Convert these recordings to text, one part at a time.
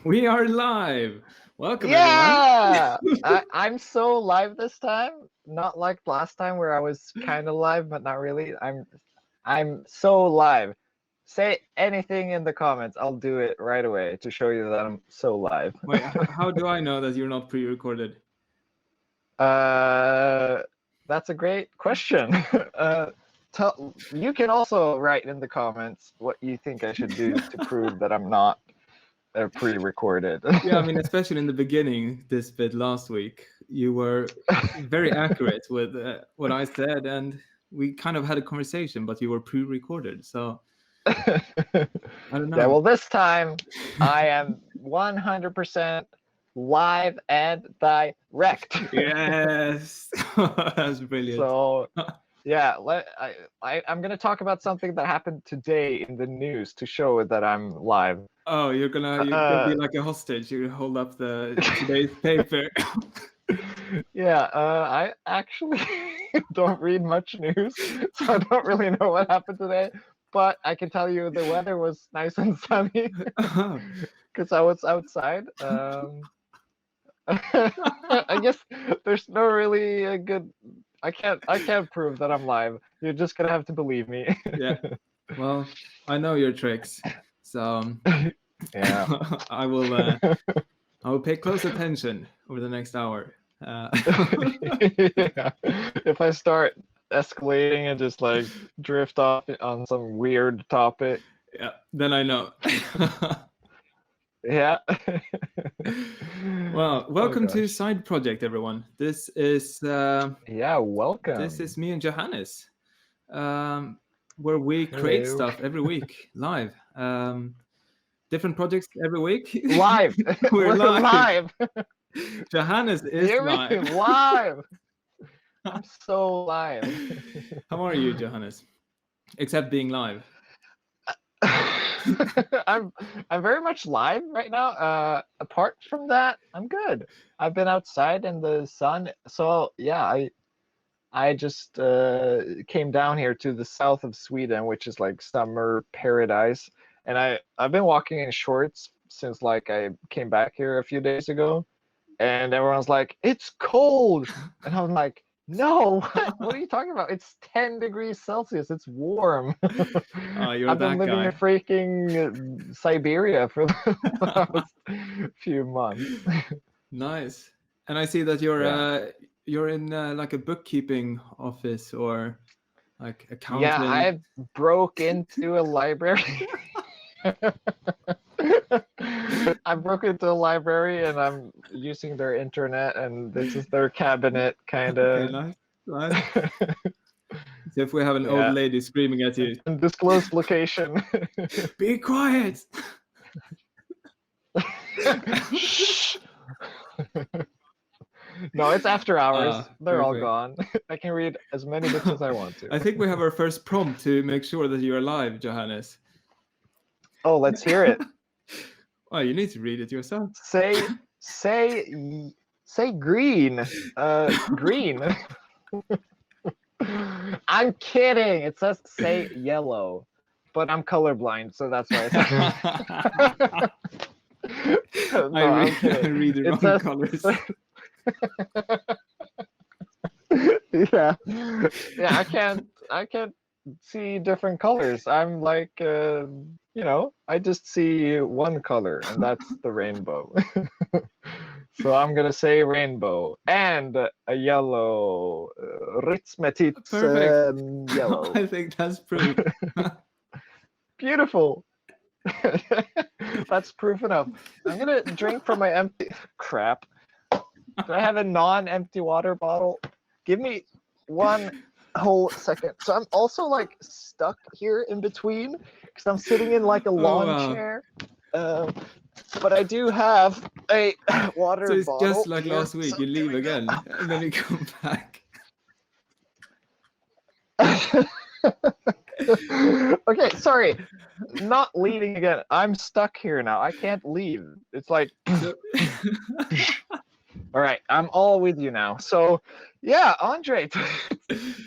We are live. Welcome, everyone. Yeah, I'm so live this time. Not like last time where I was kind of live, but not really. I'm so live. Say anything in the comments. I'll do it right away to show you that I'm so live. Wait, how do I know that you're not pre-recorded? That's a great question. You can also write in the comments what you think I should do to prove that I'm not pre-recorded. Yeah, I mean, especially in the beginning, this bit last week, you were very accurate with what I said, and we kind of had a conversation, but you were pre-recorded, so I don't know. Yeah, well, this time I am 100% live and direct. Yes, that's brilliant. So, yeah, I'm going to talk about something that happened today in the news to show that I'm live. Oh, you're gonna be like a hostage. You hold up today's paper. Yeah, I actually don't read much news, so I don't really know what happened today. But I can tell you the weather was nice and sunny because I was outside. I guess there's no really a good. I can't prove that I'm live. You're just gonna have to believe me. Yeah. Well, I know your tricks, so yeah. I will pay close attention over the next hour. Yeah. If I start escalating and just like drift off on some weird topic, yeah, then I know. Yeah. Well, welcome to Side Project, everyone. This is welcome. This is me and Johannes, where we create stuff every week live. Different projects every week. Live. We're live. live. Johannes is live. Live. I'm so live. How are you, Johannes? Except being live. I'm very much live right now. Apart from that, I'm good. I've been outside in the sun, so yeah, I just came down here to the south of Sweden, which is like summer paradise, and I've been walking in shorts since like I came back here a few days ago, and everyone's like, "It's cold," and I'm like, "No, what are you talking about? It's 10 degrees Celsius. It's warm." I've been living in freaking Siberia for the last few months. Nice. And I see that you're in like a bookkeeping office or like accounting. Yeah, I broke into a library. I broke into a library and I'm using their internet, and this is their cabinet, kind of. Okay, nice. So if we have an old lady screaming at you, undisclosed location. Be quiet. No, it's after hours. They're all gone. I can read as many books as I want to. I think we have our first prompt to make sure that you're alive, Johannes. Oh, let's hear it. Oh, you need to read it yourself. Say green. Green. I'm kidding. It says say yellow, but I'm colorblind, so that's why I read the wrong colors. Yeah, I can't see different colors. I'm like, I just see one color, and that's the rainbow. So I'm gonna say rainbow and a yellow. Ritzmetitz yellow. I think that's proof. Beautiful. That's proof enough. I'm gonna drink from my empty crap. Do I have a non-empty water bottle? Give me one whole second. So I'm also like stuck here in between because I'm sitting in like a lawn chair. But I do have a water bottle. So it's just like last week, you leave again and then you come back. Okay, sorry. Not leaving again. I'm stuck here now. I can't leave. It's like... All right, I'm all with you now. So, yeah, Andre,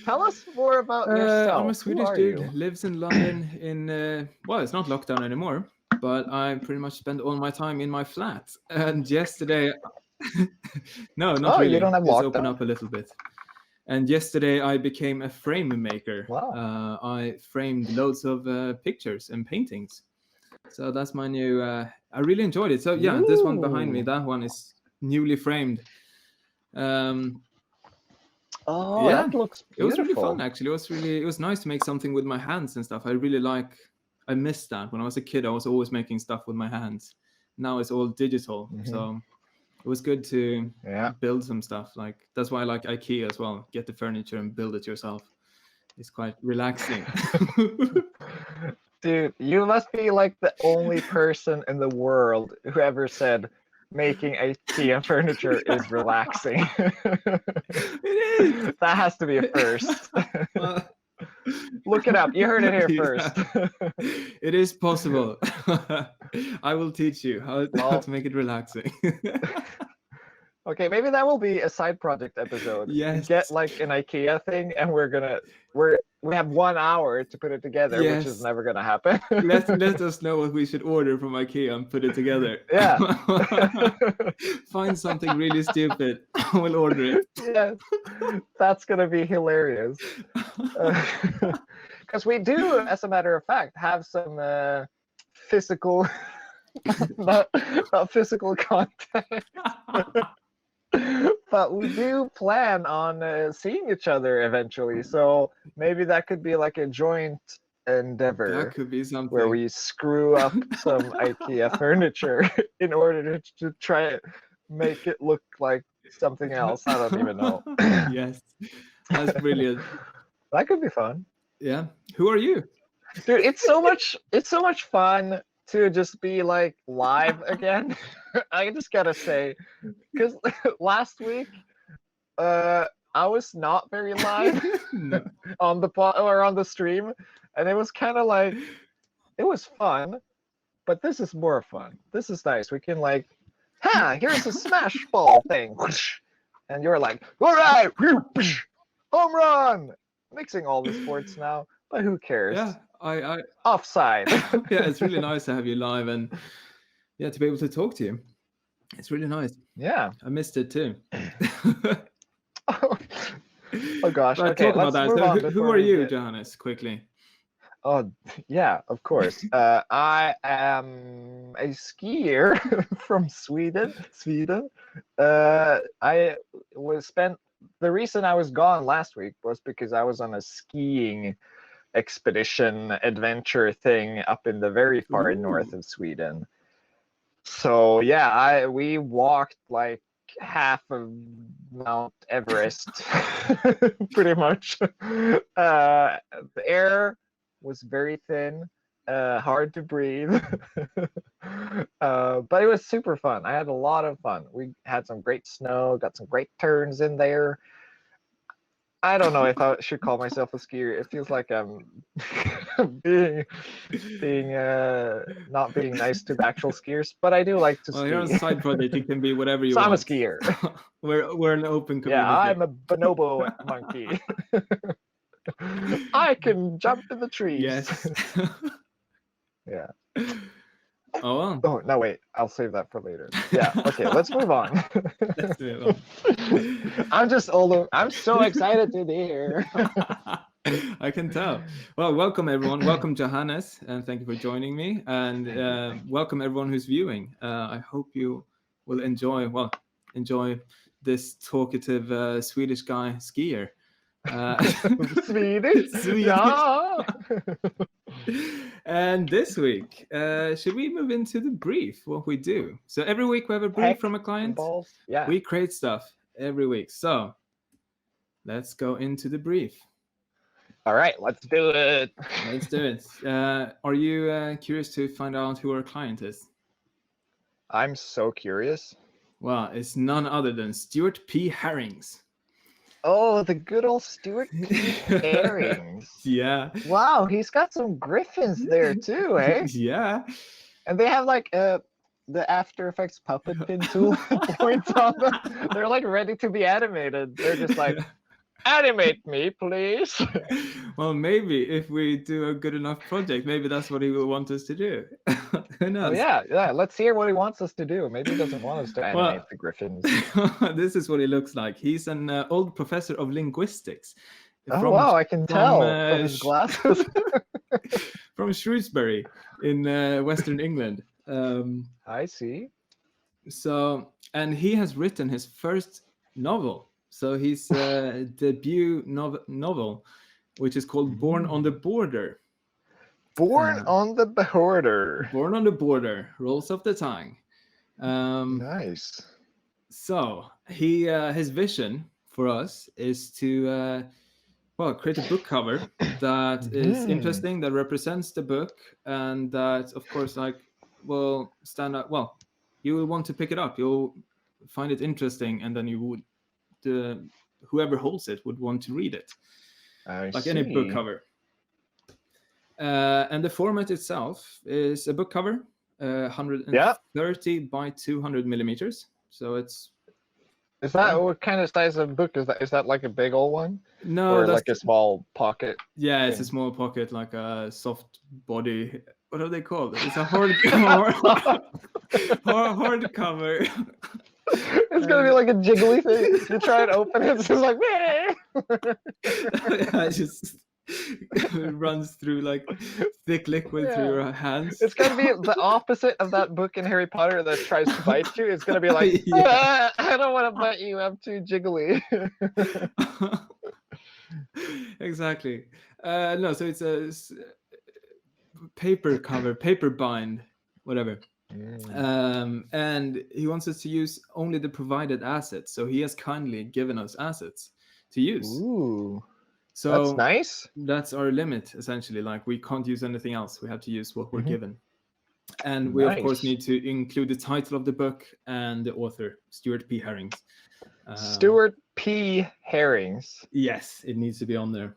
tell us more about yourself. I'm a Swedish dude, lives in London in, well, it's not lockdown anymore. but I pretty much spend all my time in my flat. And yesterday, no, not Oh, you really. don't have Just open lockdown? up a little bit. And yesterday I became a frame maker. Wow. I framed loads of pictures and paintings. So that's my new. I really enjoyed it. So yeah, this one behind me, Ooh. that one is newly framed. Oh, Yeah, that looks it was really beautiful. fun actually. It was nice to make something with my hands and stuff. I missed that. When I was a kid, I was always making stuff with my hands. Now it's all digital. Mhm. So it was good to Yeah. build some stuff. Like that's why I like IKEA as well. Get the furniture and build it yourself. It's quite relaxing. Dude, you must be like the only person in the world who ever said making IKEA furniture is relaxing. It is. That has to be a first. Well, Look it up. You heard it here yeah. first. It is possible. I will teach you how Well, to make it relaxing. okay, maybe that will be a side project episode. Yes. Get like an IKEA thing, and we have 1 hour to put it together, which is Yes. never gonna happen. Let us know what we should order from IKEA and put it together. Yeah. Find something really stupid. We'll order it. Yes, that's gonna be hilarious. Because we do, as a matter of fact, have some physical, not physical contact. But we do plan on seeing each other eventually, so maybe that could be like a joint endeavor That could be something. where we screw up some IKEA furniture in order to try to make it look like something else. I don't even know. Yes, that's brilliant. That could be fun. Yeah. Who are you? Dude, it's so much fun to just be like live again. I just gotta say, because last week I was not very live No. on the or on the stream, and it was kind of like it was fun, but this is more fun. This is nice. We can like, here's a smash ball thing, and you're like, all right, home run, mixing all the sports now. But who cares? Yeah, I Offside. yeah, it's really nice to have you live and yeah, to be able to talk to you. It's really nice. Yeah. I missed it too. Oh gosh. But Okay, talk about let's that. move So on who before are we you, get- Johannes? Quickly. Oh yeah, of course. I am a skier from Sweden. I was spent. The reason I was gone last week was because I was on a skiing expedition adventure thing up in the very far north of Sweden. So yeah, we walked like half of Mount Everest, pretty much. The air was very thin, hard to breathe, but it was super fun. I had a lot of fun. We had some great snow, got some great turns in there. I don't know if I should call myself a skier. It feels like I'm being not being nice to the actual skiers, but I do like to Well, ski. you're on a side project. It can be whatever you So I'm a want. skier. We're an open community. Yeah, I'm a bonobo monkey. I can jump in the trees. Yes. Yeah. Oh well. Oh no, wait. I'll save that for later. Yeah. Okay. Let's move on. Let's do it. I'm so excited to be here. I can tell. Well, welcome everyone. Welcome Johannes, and thank you for joining me. And welcome everyone who's viewing. I hope you will enjoy this talkative Swedish guy skier. Swedish. Swedish. Yeah. And this week, should we move into the brief? What we do. So every week we have a brief Heck from a client. Balls. Yeah. We create stuff every week. So let's go into the brief. All right. Let's do it. Let's do it. Are you curious to find out who our client is? I'm so curious. Well, it's none other than Stuart P. Herrings. Oh, the good old Stuart P. Herrings. Yeah. Wow, he's got some griffins there too, eh? Yeah. And they have like the After Effects puppet pin tool points on them. They're like ready to be animated. They're just like, Animate me, please. Well, maybe if we do a good enough project, maybe that's what he will want us to do. Who knows? Oh yeah. Let's hear what he wants us to do. Maybe he doesn't want us to animate Well, the griffins. this is what he looks like. He's an old professor of linguistics. Oh wow, I can tell from his Sh- glasses. from Shrewsbury in Western England. I see. So, and he has written his first novel. So his debut novel, which is called Born on the Border. Born on the Border. Born on the Border, rolls off the tongue. Nice. So he his vision for us is to create a book cover that is interesting, that represents the book, and that, of course, will stand out. Well, you will want to pick it up. You'll find it interesting, and then you would, whoever holds it would want to read it, like any book cover. And the format itself is a book cover, 130 by 200 millimeters. So it's. Is that what kind of size of book is that? Is that like a big old one? No, or like a small pocket? Yeah, it's a small pocket, like a soft body. What are they called? It's a hard hardcover. It's gonna be like a jiggly thing. You try and open it, it's just like. Yeah, it just runs through like thick liquid through your hands. It's gonna be the opposite of that book in Harry Potter that tries to bite you. It's gonna be like, I don't want to bite you. I'm too jiggly. Exactly. No, so it's a paper cover, paper bind, whatever. And he wants us to use only the provided assets. So he has kindly given us assets to use. Ooh, so that's nice. That's our limit, essentially. Like, we can't use anything else. We have to use what we're given. And we, of course, need to include the title of the book and the author, Stuart P. Herrings. Stuart P. Herrings. Yes, it needs to be on there.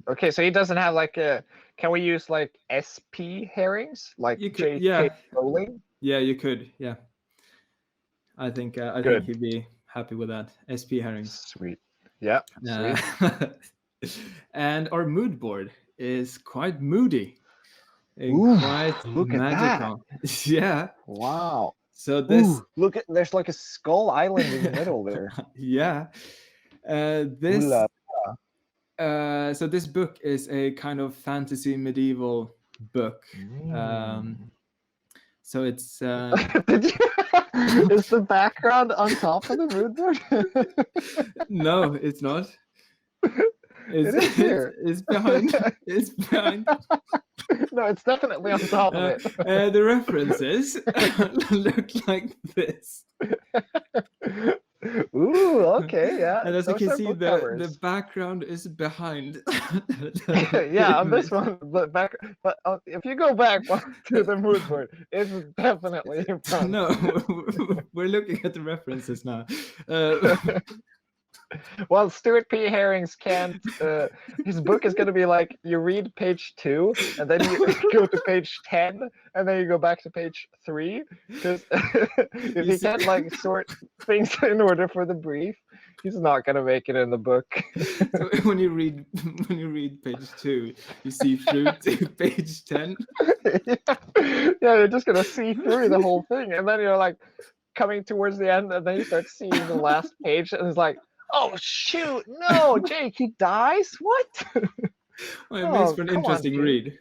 Okay, so he doesn't have like a. Can we use like SP Herrings, like J.K. Rowling? Yeah, you could. Yeah, I think he'd be happy with that. SP Herrings. Sweet. Yeah. Sweet. And our mood board is quite moody. Ooh, quite look magical. At that. Yeah. Wow. So this. Ooh, look at, there's like a skull island in the middle there. Yeah. This. So this book is a kind of fantasy medieval book. So it's. Is the background on top of the mood board? No, it's not. It is here. It's behind. It's behind. No, it's definitely on top of it. The references look like this. Ooh, okay, yeah. And as you can see, the background is behind. Yeah, on this one, but if you go back to the mood board, it's definitely in front. No, we're looking at the references now. Well, Stuart P. Herrings can't. His book is going to be like, you read page 2, and then you go to page 10, and then you go back to page 3. Because if he can't like sort things in order for the brief, he's not going to make it in the book. So when you read page 2, you see through to page 10. Yeah, you're just going to see through the whole thing, and then you're like coming towards the end, and then you start seeing the last page, and it's like, oh shoot! No, Jake, he dies. What? Well, it makes for an interesting read.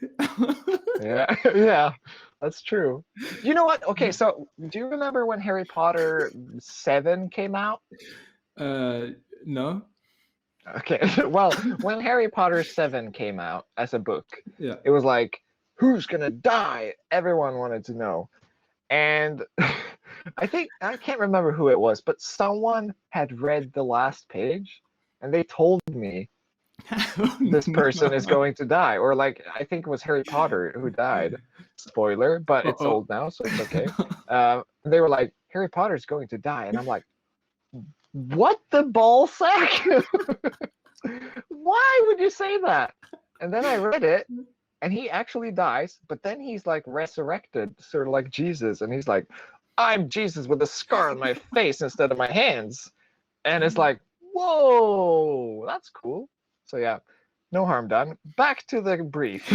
Yeah, that's true. You know what? Okay, so do you remember when Harry Potter 7 came out? No. Okay, well, when Harry Potter 7 came out as a book, it was like, who's gonna die? Everyone wanted to know, and. I can't remember who it was, but someone had read the last page and they told me this person is going to die. Or like, I think it was Harry Potter who died. Spoiler, but it's old now, so it's okay. They were like, Harry Potter's going to die. And I'm like, what the ball sack? Why would you say that? And then I read it. And he actually dies, but then he's like resurrected, sort of like Jesus. And he's like, I'm Jesus with a scar on my face instead of my hands. And it's like, Whoa, that's cool. So yeah, no harm done. Back to the brief.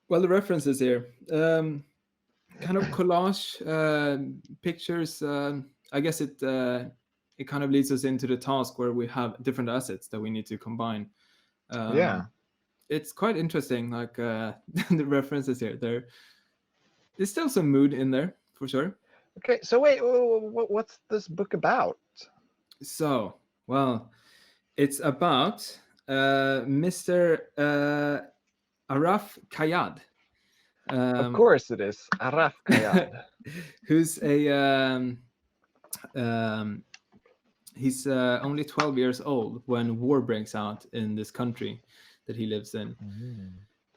Well, the references here, kind of collage pictures. I guess it kind of leads us into the task where we have different assets that we need to combine. Yeah. It's quite interesting. Like the references here, there's still some mood in there for sure. Okay, so wait, what's this book about? So, well, it's about Mr. Araf Kayad. Of course it is. Araf Kayad. Who's he's only 12 years old when war breaks out in this country that he lives in.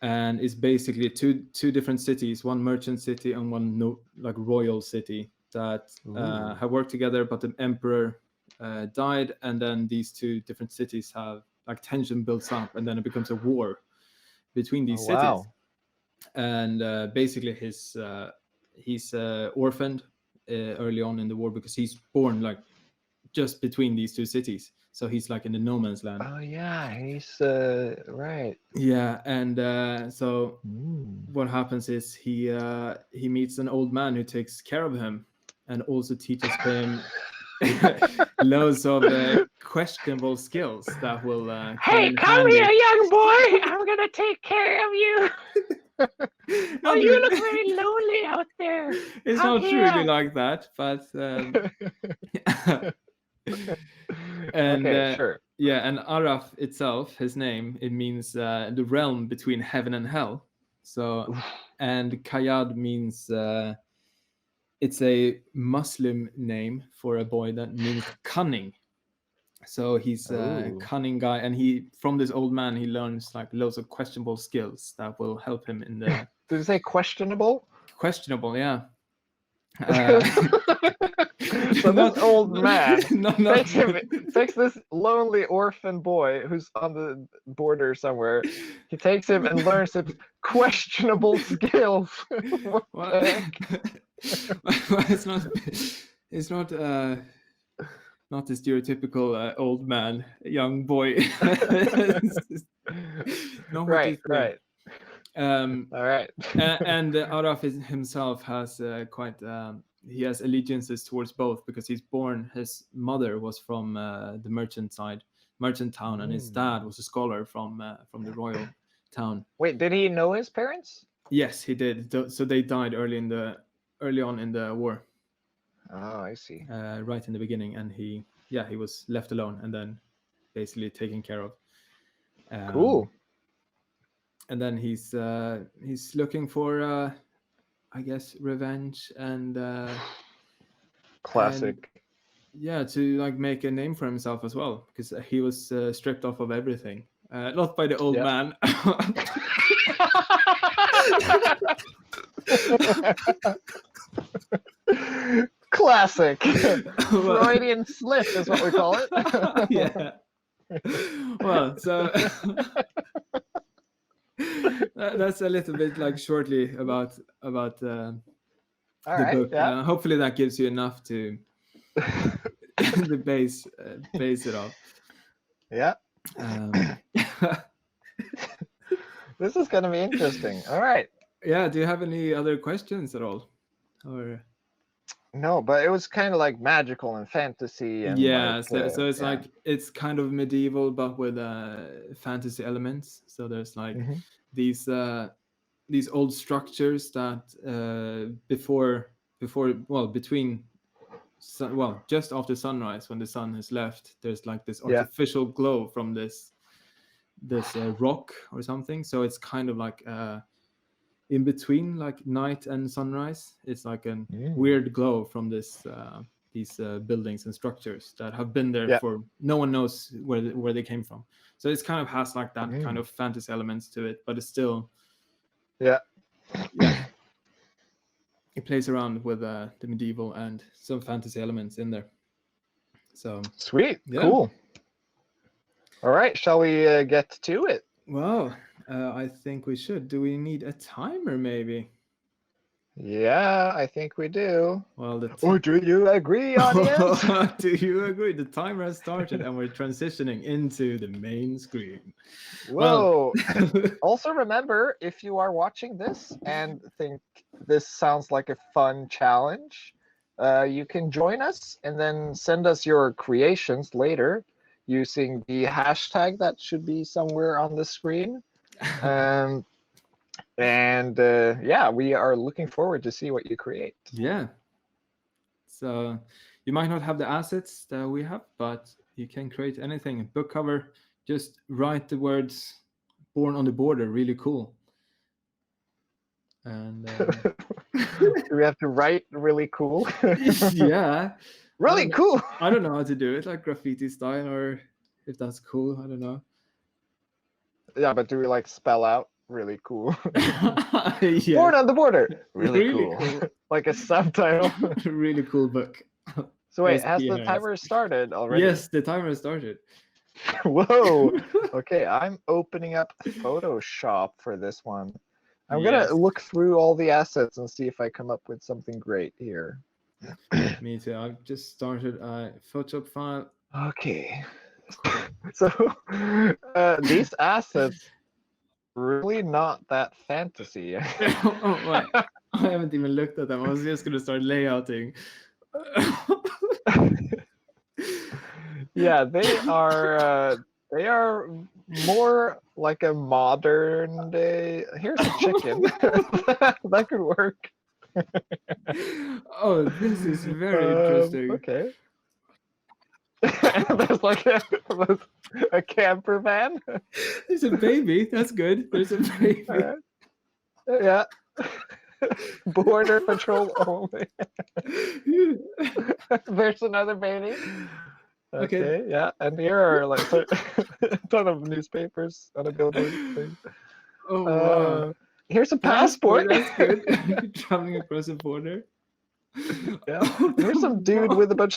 And it's basically two different cities, one merchant city and one royal city that have worked together, but the emperor died, and then these two different cities have like tension builds up, and then it becomes a war between these cities. Wow. And basically he's orphaned early on in the war because he's born like just between these two cities, so he's like in the no man's land. Oh yeah, he's right. Yeah, and so what happens is he meets an old man who takes care of him and also teaches him loads of questionable skills that will Hey, come here, young boy! I'm gonna take care of you. Oh, you look very lonely out there. It's Come not here. truly like that, but and okay, sure. yeah, and Araf itself, his name, it means the realm between heaven and hell. So, and Kayad means it's a Muslim name for a boy that means cunning. So he's a cunning guy, and from this old man he learns like loads of questionable skills that will help him in the. Did you say questionable? Questionable, yeah. So this old man takes takes this lonely orphan boy who's on the border somewhere. He takes him and learns him questionable skills. What the heck? It's not the stereotypical old man, young boy. Right. All right. And Araf himself has he has allegiances towards both because he's born. His mother was from the merchant town, and his dad was a scholar from the royal town. Wait, did he know his parents? Yes, he did. So they died early on in the war. Oh, I see. Right in the beginning, and he was left alone and then basically taken care of. Cool. And then he's looking for I guess revenge and classic. And, to like make a name for himself as well, because he was stripped off of everything, not by the old man. Classic. Freudian slip is what we call it. Yeah. Well, so that's a little bit like shortly about the book. Yeah. Hopefully that gives you enough to the base it off. Yeah. This is going to be interesting. All right. Yeah. Do you have any other questions at all? Or no, but it was kind of like magical and fantasy. And so it's like it's kind of medieval, but with fantasy elements. So there's like these old structures that just after sunrise, when the sun has left, there's like this artificial glow from this rock or something. So it's kind of like in between like night and sunrise. It's like a weird glow from these buildings and structures that have been there for no one knows where they came from. So it's kind of has like that kind of fantasy elements to it, but it's still it plays around with the medieval and some fantasy elements in there. So sweet. Cool. All right, shall we get to it? Well, I think we should. Do we need a timer maybe? Yeah, I think we do. Well, Or do you agree, audience? do you agree? The timer has started and we're transitioning into the main screen. Well, Whoa. Also remember, if you are watching this and think this sounds like a fun challenge, you can join us and then send us your creations later using the hashtag that should be somewhere on the screen. Yeah, we are looking forward to see what you create. yeah. So you might not have the assets that we have, but you can create anything. Book cover, just write the words "born on the border." Really cool. And Do we have to write really cool? yeah, Really cool. I don't know how to do it, like graffiti style, or if that's cool. I don't know. Yeah, but do we like spell out really cool? Yeah. Born on the border. Really, Really cool. Like a subtitle. Really cool book. So wait, has the timer started already? Yes, the timer started. Whoa. Okay, I'm opening up Photoshop for this one. I'm Yes. gonna look through all the assets and see if I come up with something great here. Me too. I've just started a Photoshop file. Okay. So these assets really not that fantasy. Oh, wait. I haven't even looked at them. I was just gonna start layouting. Yeah, they are more like a modern day. Here's a chicken. That could work. Oh, this is very interesting. Okay. There's like a camper van. There's a baby. That's good. There's a baby. Yeah. Border patrol only. There's another baby. Okay, yeah, and here are like a ton of newspapers on a billboard thing. Oh, wow. Here's a passport. That's good. Traveling across the border. Yeah. Here's some dude with a bunch.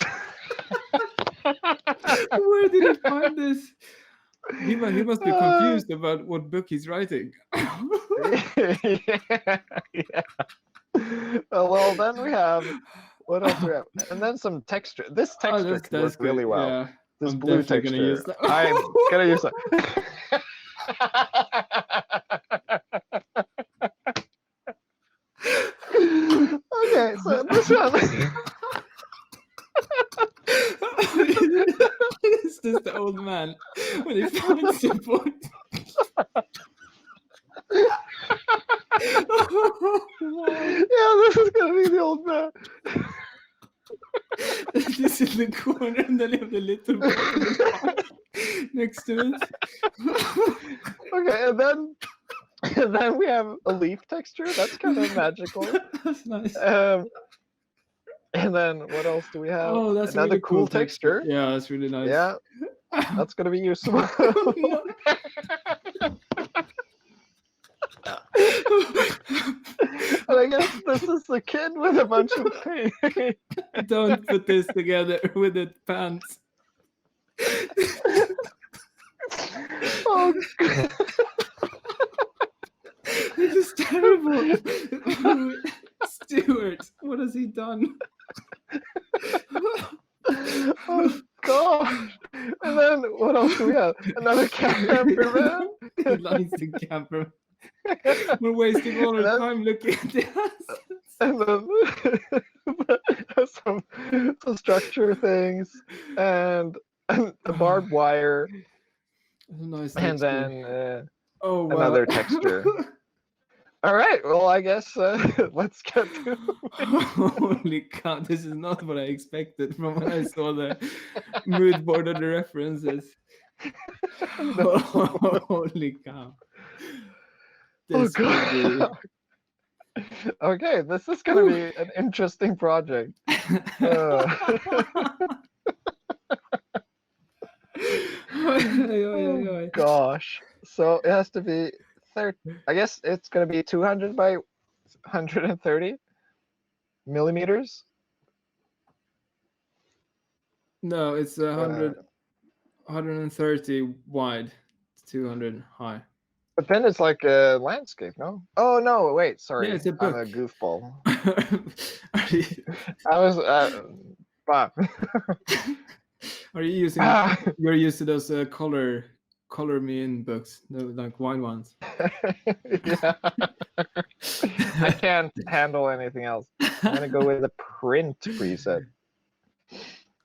Where did he find this? He must be confused about what book he's writing. Yeah. Well, then we have. What else do we have? And then some texture. This texture could work really well. Yeah. This I'm blue definitely texture. gonna use that. I'm gonna use that. Okay, so this one. It's just the old man when he finds the book. Yeah, this is gonna be the old man. This is the corner, and then you have the little book next to it. Okay, and then we have a leaf texture. That's kind of magical. That's nice. And then what else do we have? Oh, that's another really cool texture. Yeah, that's really nice. Yeah, that's gonna be useful. And I guess this is the kid with a bunch of paint. Don't put this together with the pants. Oh, This is terrible. Stuart, what has he done? oh gosh. And then what else do we have? Another camperman. Lines the camper. We're wasting all our time looking at the assets. And then some structure things and a barbed wire. Nice And texture. then Oh, wow. another texture. All right, well, I guess let's get to it. Holy cow, this is not what I expected from when I saw the mood board of the references. Holy cow. This God. Okay, this is going to be an interesting project. Oh, gosh. So it has to be 30. I guess it's going to be 200 by 130 millimeters. No, it's 130 wide, 200 high. But then it's like a landscape, no? Oh, no, wait, sorry. Yeah, it's a I'm book. a goofball. Are you, I was but are you using? You're used to those color me in books, like wine ones. yeah. I can't handle anything else. I'm gonna go with the print preset.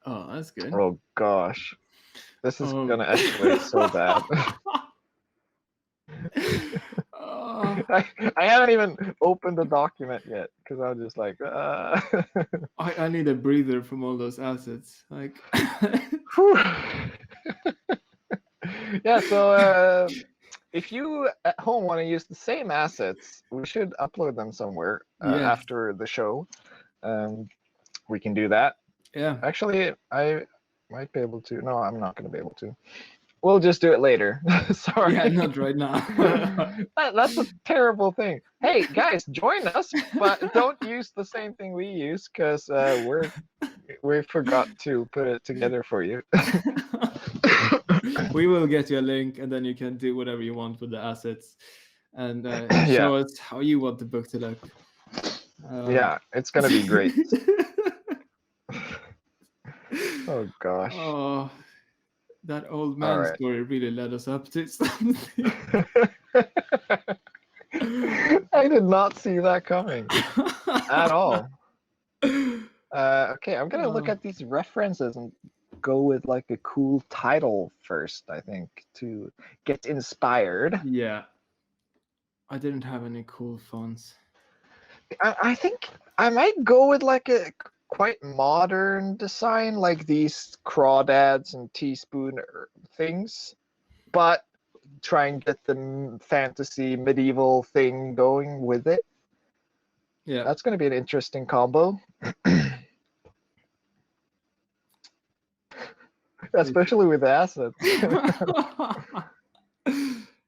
Oh, that's good. Oh gosh, this is Oh. gonna escalate so bad. Oh, I haven't even opened the document yet because I'm just like, I need a breather from all those assets. Like, Whew. Yeah. So if you at home want to use the same assets, we should upload them somewhere Yes. after the show. We can do that. Yeah. Actually, I might be able to. No, I'm not going to be able to. We'll just do it later. Sorry. Yeah, not right now. That's a terrible thing. Hey, guys, join us, but don't use the same thing we use because we forgot to put it together for you. We will get you a link, and then you can do whatever you want with the assets, and show us how you want the book to look. Yeah, it's gonna be great. Oh gosh. Oh, that old man story really led us up to something. I did not see that coming at all. Okay, I'm gonna look at these references and go with like a cool title first, I think, to get inspired. Yeah. I didn't have any cool fonts. I think I might go with like a quite modern design, like these crawdads and teaspoon things, but try and get the fantasy medieval thing going with it. Yeah, that's going to be an interesting combo. Especially with assets.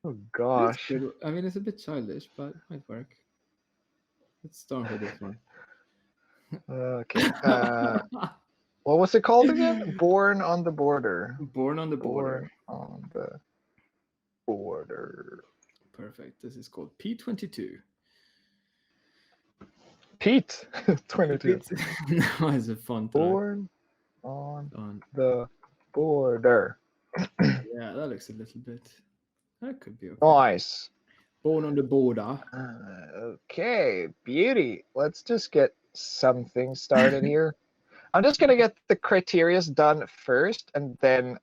Oh gosh. I mean, it's a bit childish, but it might work. Let's start with this one. Okay. What was it called again? Born on the Border. Born on the Border. Born on the Border. Perfect. This is called P22. Pete 22. No, it's a fun. Born on the Border. Yeah, that looks a little bit. That could be okay. Nice. Born on the Border. Okay, beauty. Let's just get something started here. I'm just gonna get the criterias done first, and then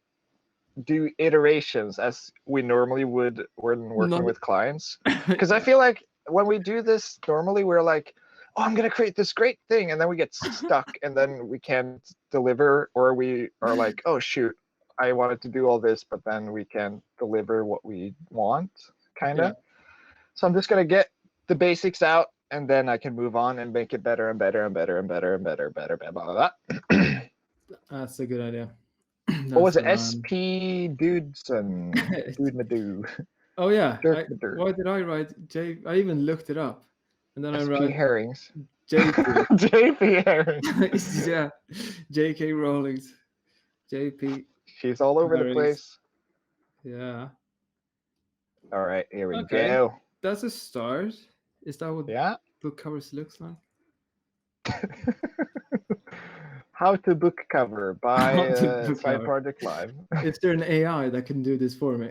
do iterations as we normally would when working with clients. Because I feel like when we do this normally, we're like, oh, I'm gonna create this great thing, and then we get stuck, and then we can't deliver, or we are like, oh shoot, I wanted to do all this, but then we can't deliver what we want, kind of. Yeah. So I'm just gonna get the basics out, and then I can move on and make it better and better and better and better and better, blah, blah, blah. That's a good idea. What was it? SP Dudeson. Dude. Oh yeah. Why did I write J? I even looked it up, and then SP I wrote Herrings. JP. JP Herrings. Yeah. JK Rowling's. JP. She's all over the place. Yeah. All right, here we go. That's a start. Is that what book covers looks like? How to Book Cover by Side Project Live. Is there an AI that can do this for me?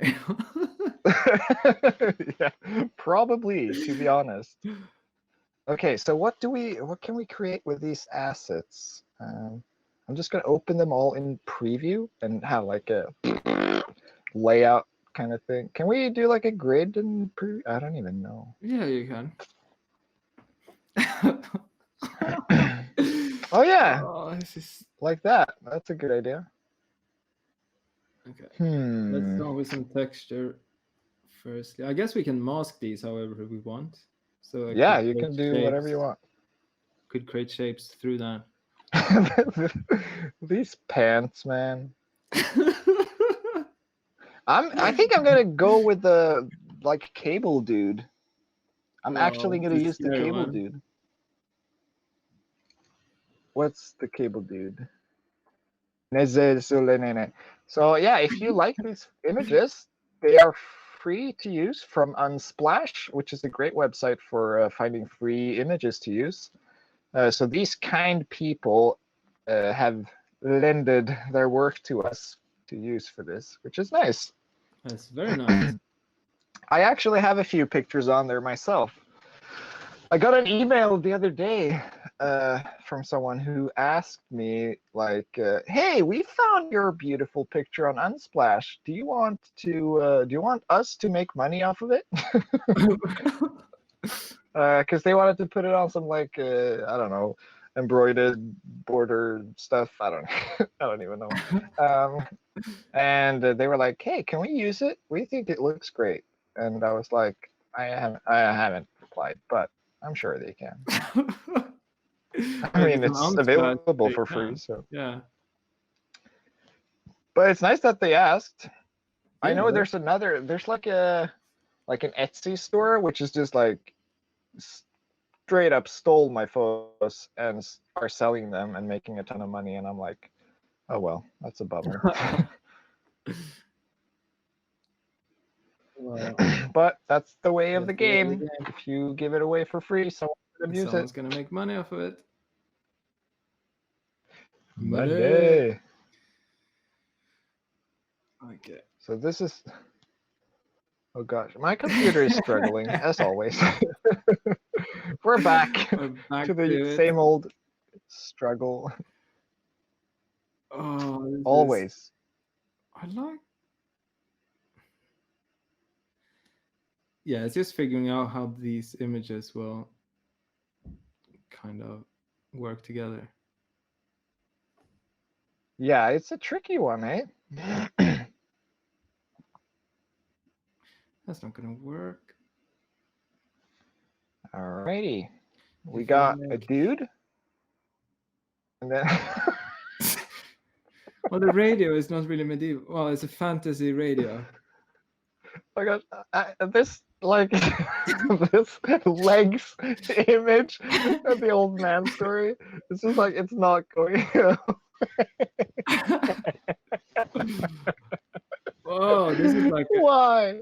Yeah, probably, to be honest. Okay, so what can we create with these assets? I'm just gonna open them all in preview and have like a layout kind of thing. Can we do like a grid and I don't even know. Yeah, you can. Oh yeah. Oh, this is like that. That's a good idea. Okay. Let's start with some texture firstly. I guess we can mask these however we want. So yeah, you can do whatever you want. Could create shapes through that. These pants, man. I think I'm gonna go with the cable dude. I'm actually gonna use the cable dude. What's the cable dude? So yeah, if you like these images, they are free to use from Unsplash, which is a great website for finding free images to use. So these kind people have lended their work to us to use for this, which is nice. That's very nice. I actually have a few pictures on there myself. I got an email the other day from someone who asked me, like, "Hey, we found your beautiful picture on Unsplash. Do you want us to make money off of it?" Because they wanted to put it on some like I don't know, embroidered border stuff. I don't I don't even know. And they were like, "Hey, can we use it? We think it looks great." And I was like, I haven't replied, but I'm sure they can. I mean, it's available for free, so. Yeah. But it's nice that they asked. I Yeah, know there's like an Etsy store, which is just like straight up stole my photos and are selling them and making a ton of money, and I'm like, oh well, that's a bummer. Well, but that's the way of that's the the way of the game. game. If you give it away for free, someone's gonna use Someone's it. gonna make money off of it. Money. Okay. So this is. Oh gosh, my computer is struggling as always. We're back We're back to the it. same old struggle. Oh, this Always. is- I like. Yeah, it's just figuring out how these images will kind of work together. Yeah, it's a tricky one, eh? That's not gonna work. Alrighty. We If got I a make- dude. And then Well, the radio is not really medieval. Well, it's a fantasy radio. I got this like this legs image of the old man story. It's just like it's not going. Oh, this is like Why?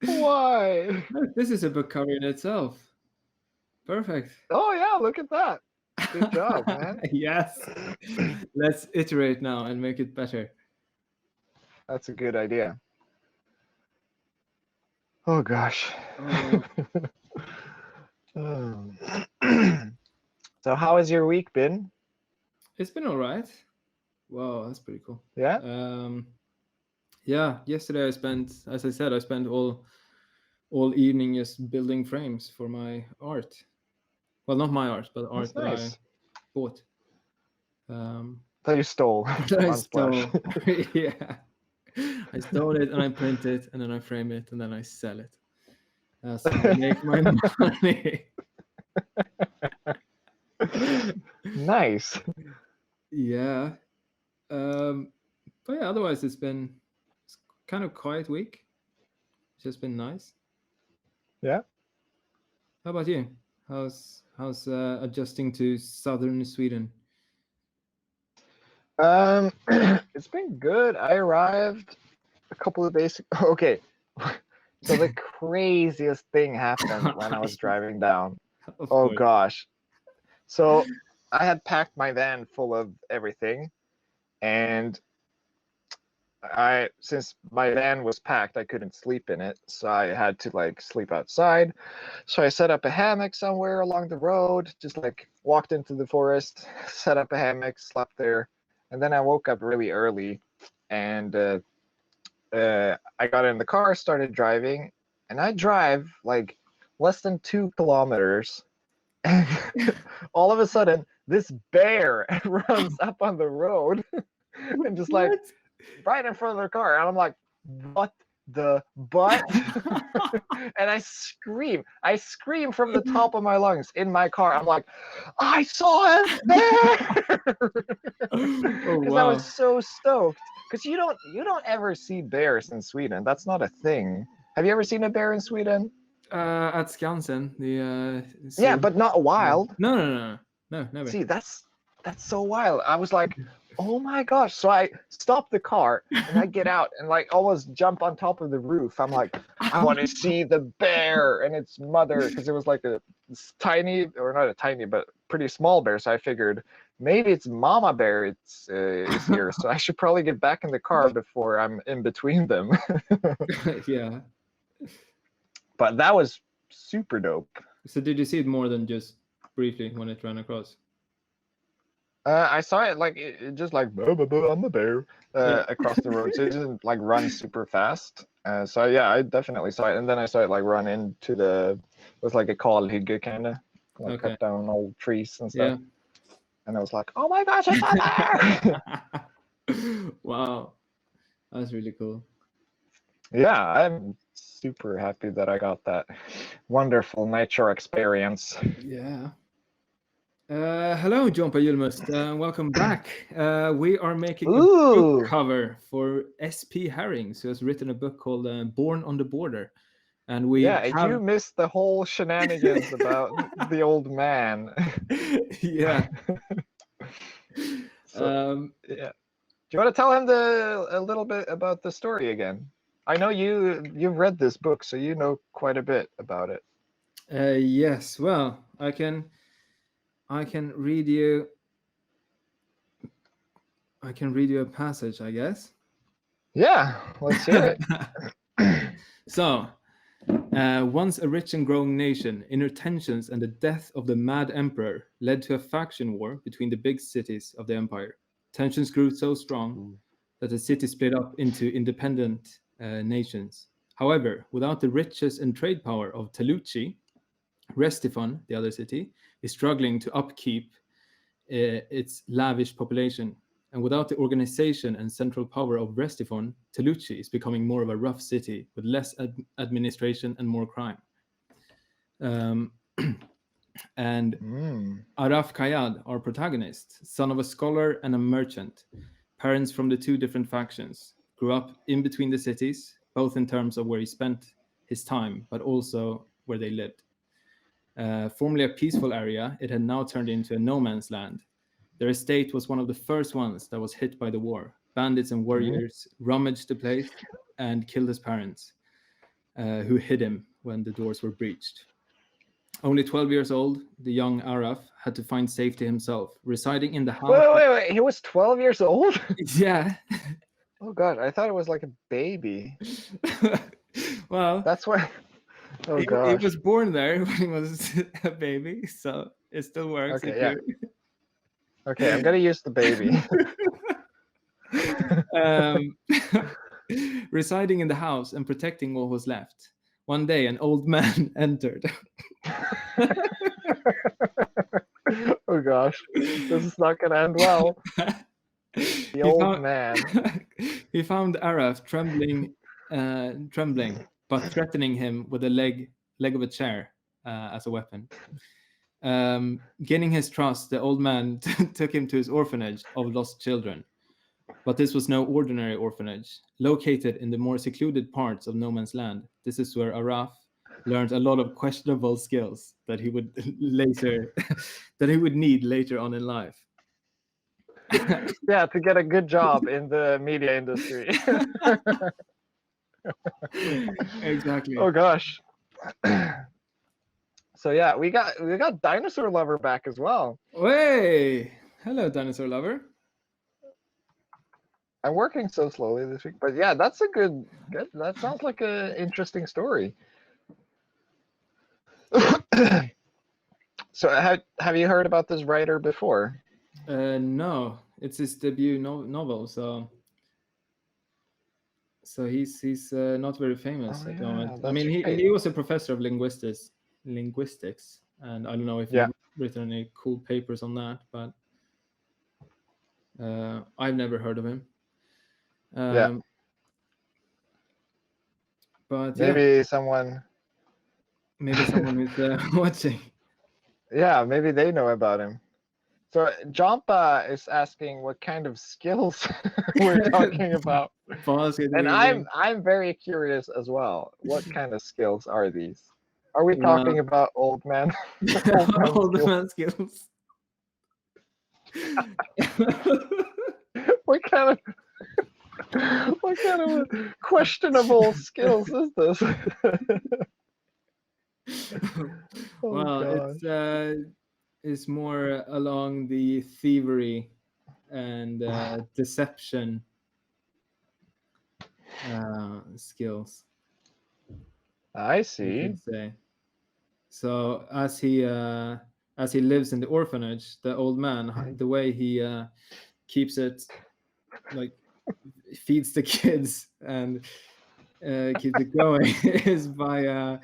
Why? This is a book cover in itself. Perfect. Oh yeah, look at that. Good job, man. Yes. Let's iterate now and make it better. That's a good idea. Oh gosh. So how has your week been? It's been all right. Wow, that's pretty cool. Yeah. Yeah. Yesterday I spent, as I said, all evening just building frames for my art. Well, not my art, but art That's nice. that I bought. That you stole. That I on stole. Splash. Yeah. I stole it and I print it and then I frame it and then I sell it. That's how I make my money. Nice. Yeah. But yeah, otherwise it's kind of quiet week. It's just been nice. Yeah. How about you? How's adjusting to southern Sweden? It's been good. I arrived a couple of days ago. Okay. So the craziest thing happened when I was driving down. Of Oh course. gosh. So I had packed my van full of everything, and since my van was packed, I couldn't sleep in it, so I had to like sleep outside. So I set up a hammock somewhere along the road, just like walked into the forest, set up a hammock, slept there, and then I woke up really early, and I got in the car, started driving, and I drive like less than 2 kilometers. And all of a sudden, this bear runs up on the road and just like right in front of the car. And I'm like, what the butt? And I scream from the top of my lungs in my car. I'm like, I saw a bear. Oh, Because I was so stoked. Because you don't ever see bears in Sweden. That's not a thing. Have you ever seen a bear in Sweden? At Skansen, the Yeah, zoo. but not wild. No, never. See, that's that's so wild. I was like, oh my gosh. So I stop the car and I get out and like almost jump on top of the roof. I'm like, I want to see the bear and its mother, because it was like a tiny, or not a tiny, but pretty small bear. So I figured maybe it's mama bear is here. So I should probably get back in the car before I'm in between them. Yeah. But that was super dope. So did you see it more than just briefly when it ran across? I saw it like it just like "Boo, boo, boo, I'm a bear" across the road. So it didn't like run super fast. So yeah, I definitely saw it, and then I saw it like run into it was like a kalhygge kind of, like cut down old trees and stuff. Yeah. And I was like, oh my gosh, it's not there! Wow, that's really cool. Yeah, I'm super happy that I got that wonderful nature experience. Yeah. Hello, Jompa Julmust. Welcome back. We are making a book cover for S.P. Herrings, who has written a book called Born on the Border. And you missed the whole shenanigans about the old man. Yeah. So, yeah. Do you want to tell him a little bit about the story again? I know you've read this book, so you know quite a bit about it. Yes. Well, I can read you. I can read you a passage, I guess. Yeah, let's hear it. So, once a rich and growing nation, inner tensions and the death of the mad emperor led to a faction war between the big cities of the empire. Tensions grew so strong that the city split up into independent nations. However, without the riches and trade power of Teluci, Restifon, the other city, is struggling to upkeep its lavish population. And without the organization and central power of Restifon, Teluci is becoming more of a rough city with less administration and more crime. And Araf Kayad, our protagonist, son of a scholar and a merchant, parents from the two different factions, grew up in between the cities, both in terms of where he spent his time, but also where they lived. Formerly a peaceful area, it had now turned into a no man's land. Their estate was one of the first ones that was hit by the war. Bandits and warriors rummaged the place and killed his parents, who hid him when the doors were breached. Only 12 years old, the young Araf had to find safety himself, residing in the house. Wait. He was 12 years old? Yeah. Oh, God. I thought it was like a baby. Well, that's why. Oh, God. He was born there when he was a baby, so it still works. Okay, yeah. Okay, I'm going to use the baby. Residing in the house and protecting what was left. One day, an old man entered. Oh, gosh. This is not going to end well. The old man. He found Araf trembling, but threatening him with a leg of a chair as a weapon. Gaining his trust, the old man took him to his orphanage of lost children. But this was no ordinary orphanage. Located in the more secluded parts of no man's land, this is where Araf learned a lot of questionable skills that he would need later on in life. Yeah, to get a good job in the media industry. Exactly. Oh, gosh. So yeah, we got Dinosaur Lover back as well. Hey, hello, Dinosaur Lover. I'm working so slowly this week, but yeah, that's a good. That sounds like an interesting story. So have you heard about this writer before? No, it's his debut novel, so he's not very famous at the moment. I mean, he was a professor of linguistics, and I don't know if he's written any cool papers on that, but I've never heard of him. But maybe someone who's watching. Yeah, maybe they know about him. So Jompa is asking what kind of skills we're talking about, and I'm very curious as well. What kind of skills are these? Are we talking about old man? Old man skills. What kind of questionable skills is this? Oh Well, gosh. it's more along the thievery and deception skills, I you see. could say. So as he lives in the orphanage, the old man, the way he keeps it, like feeds the kids and keeps it going is by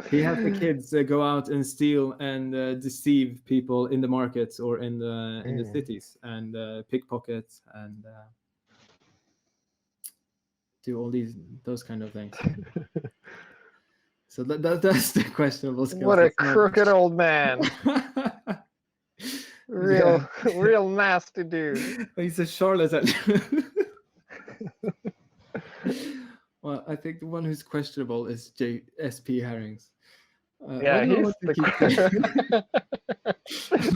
he has the kids go out and steal and deceive people in the markets or in the cities and pickpocket and do all those kind of things. So that's the questionable skills. What a It's not- crooked old man. Real, Yeah. real nasty dude. He's a charlatan. Well, I think the one who's questionable is SP Herrings. Yeah, I don't know he's what to keep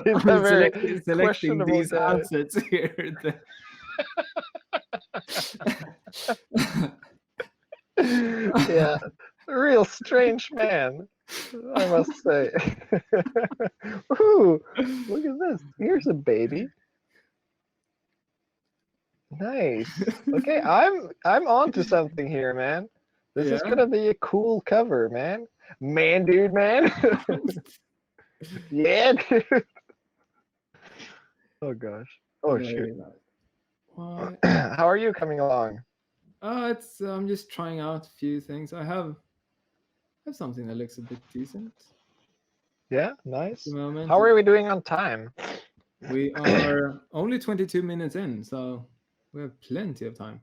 he's a very selecting questionable these guy. answers here. Yeah, a real strange man, I must say. Ooh, look at this. Here's a baby. Nice. Okay, I'm onto something here, man. This is Yeah. gonna be a cool cover, man. Man, dude, man. Yeah, dude. Oh gosh. Oh shoot. Very nice. Why? How are you coming along? It's I'm just trying out a few things. I have something that looks a bit decent Yeah, at nice. the moment. How are we doing on time? We are only 22 minutes in, so we have plenty of time.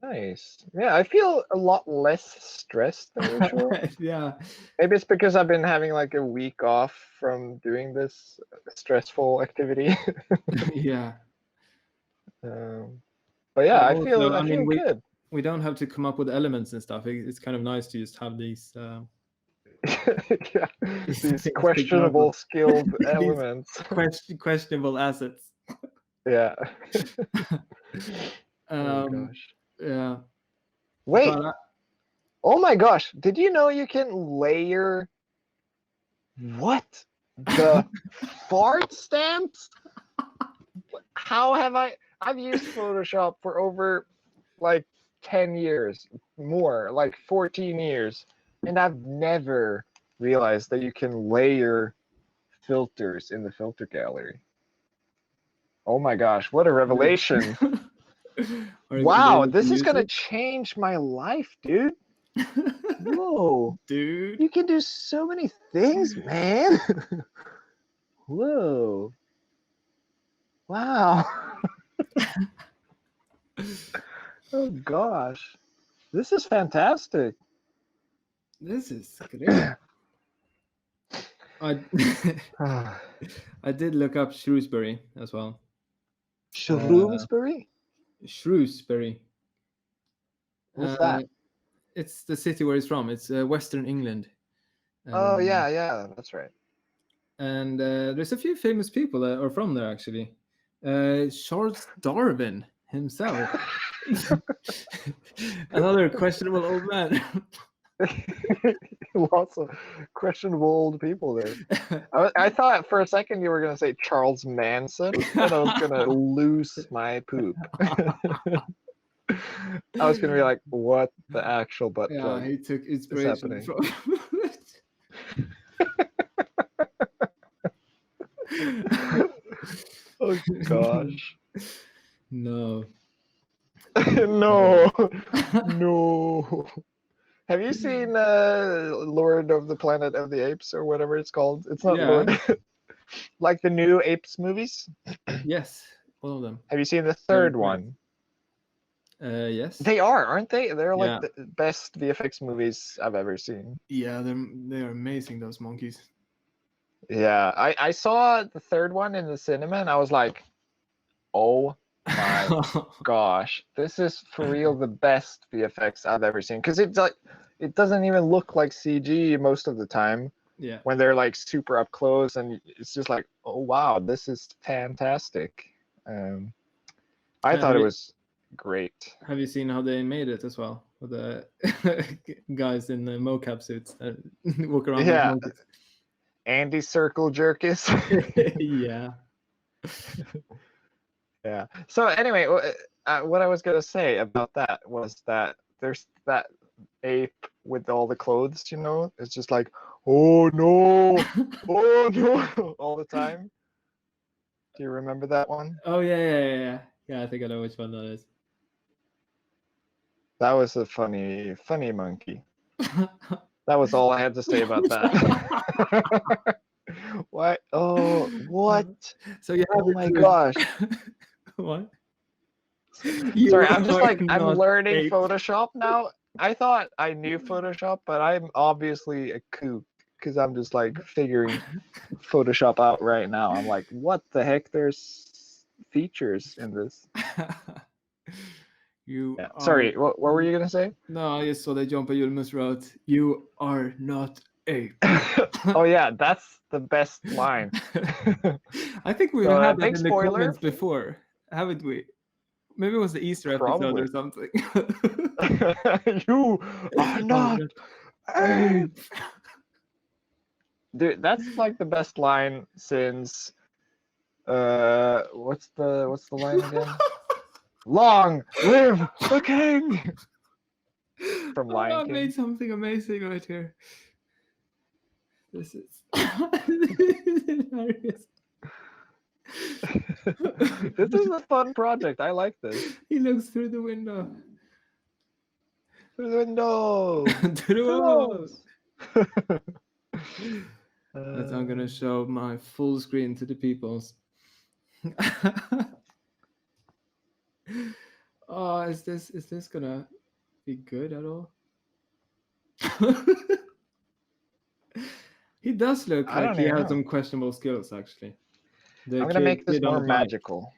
Nice. Yeah, I feel a lot less stressed than usual. Yeah. Maybe it's because I've been having like a week off from doing this stressful activity. Yeah. But yeah, I feel Also, I feel we good. we don't have to come up with elements and stuff. It's kind of nice to just have these Yeah, these these things questionable skilled These elements. questionable assets. Yeah. Oh gosh. Yeah. Wait. But Oh my gosh. Did you know you can layer what? The fart stamps? How have I've used Photoshop for over like 10 years, more, like 14 years, and I've never realized that you can layer filters in the filter gallery. Oh my gosh, what a revelation. Are you Wow, able to this is use gonna it? change my life, dude. Whoa, Dude. you can do so many things, man. Whoa. Wow. Oh gosh. This is fantastic. This is great. I did look up Shrewsbury as well. Shrewsbury? Shrewsbury. What's that? It's the city where it's from. It's Western England. Oh yeah, that's right. And there's a few famous people that are from there actually. Charles Darwin himself. Another questionable old man. Lots of questionable old people there. I thought for a second you were going to say Charles Manson, and I was going to lose my poop. I was going to be like, what the actual butt plug? Yeah, he took inspiration from. Oh gosh. No. No. No. Have you seen Lord of the Planet of the Apes or whatever it's called? It's not Lord. Like the new Apes movies? Yes, all of them. Have you seen the third one? Yes. They aren't they? They're like the best VFX movies I've ever seen. Yeah, they're amazing, those monkeys. Yeah, I saw the third one in the cinema and I was like, oh my gosh, this is for real the best VFX I've ever seen. Because it's like, it doesn't even look like CG most of the time. Yeah. when they're like super up close, and it's just like, oh wow, this is fantastic. I Have thought it you was great. have you seen how they made it as well with the guys in the mocap suits that walk around like Yeah, monkeys? Andy Circle Jerkis. Yeah. Yeah. So anyway, what I was gonna say about that was that there's that ape with all the clothes, you know, it's just like, oh no, oh no, all the time. Do you remember that one? Oh yeah. Yeah, I think I know which one that is. That was a funny monkey. That was all I had to say about that. What? Oh, what? So you have Oh my it. gosh. What? Sorry, You I'm just are like, I'm not learning ape. Photoshop now. I thought I knew Photoshop, but I'm obviously a kook because I'm just like figuring Photoshop out right now. I'm like, what the heck? There's features in this. You Yeah. are. Sorry, what were you gonna say? No, I just saw that Jompa Julmus wrote, "You are not ape." Oh yeah, that's the best line. I think we've So had that big in the spoiler. comments before, haven't we? Maybe it was the Easter episode Probably. or something. You are not. Ape. Dude, that's like the best line since what's the line again? Long live the king from Lion I King. made something amazing right here. This is hilarious. This is a fun project. I like this. He looks through the window. Through the window. To the walls. That I'm gonna Uh, show my full screen to the peoples. Oh, is this gonna be good at all? He does look I like don't he even has know. some questionable skills, actually. The I'm gonna make this kid on more the bike. magical.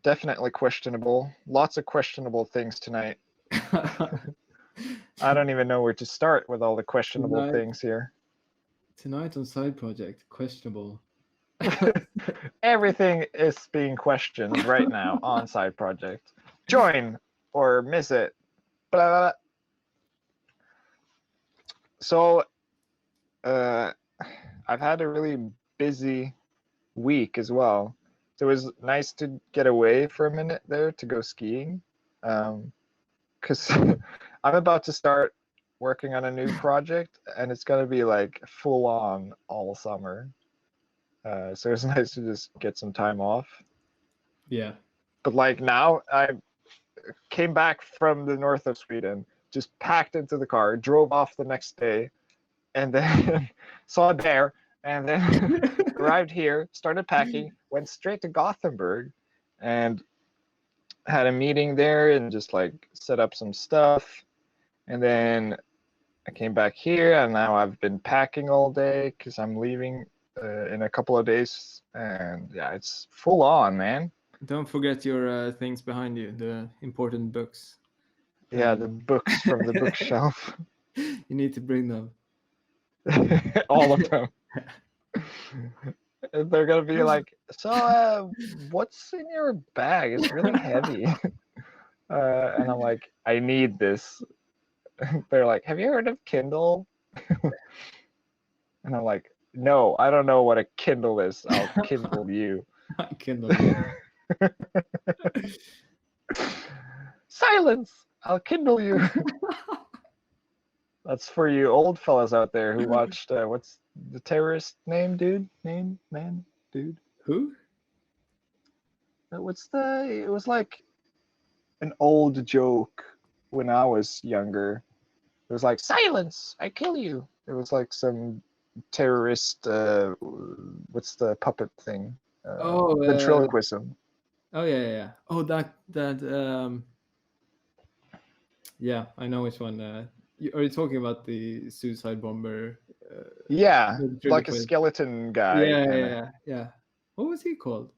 Definitely questionable. Lots of questionable things tonight. I don't even know where to start with all the questionable Tonight. things here. Tonight on Side Project, questionable. Everything is being questioned right now on Side Project. Join or miss it. Blah, blah, blah. So, I've had a really busy week as well. So it was nice to get away for a minute there to go skiing. Because I'm about to start working on a new project and it's going to be like full on all summer. So it's nice to just get some time off. Yeah. But like now, I came back from the north of Sweden, just packed into the car, drove off the next day, and then saw a bear, and then arrived here, started packing, went straight to Gothenburg, and had a meeting there and just like set up some stuff. And then I came back here, and now I've been packing all day because I'm leaving in a couple of days. And yeah, it's full on, man. Don't forget your things behind you, the important books. Yeah, the books from the bookshelf. You need to bring them. All of them. They're gonna be like, so what's in your bag? It's really heavy. And I'm like, I need this. They're like, have you heard of Kindle? And I'm like, no, I don't know what a Kindle is. I'll Kindle you. I Kindle you. Silence! I'll Kindle you. That's for you old fellas out there who watched what's the terrorist name, dude? Name, man, dude. Who? What's the? It was like an old joke when I was younger. It was like, silence, I kill you. It was like some terrorist. What's the puppet thing? Ventriloquism. Oh yeah. Oh that yeah, I know which one. Are you talking about the suicide bomber? Yeah, like a ventriloquist? skeleton guy. Yeah. What was he called?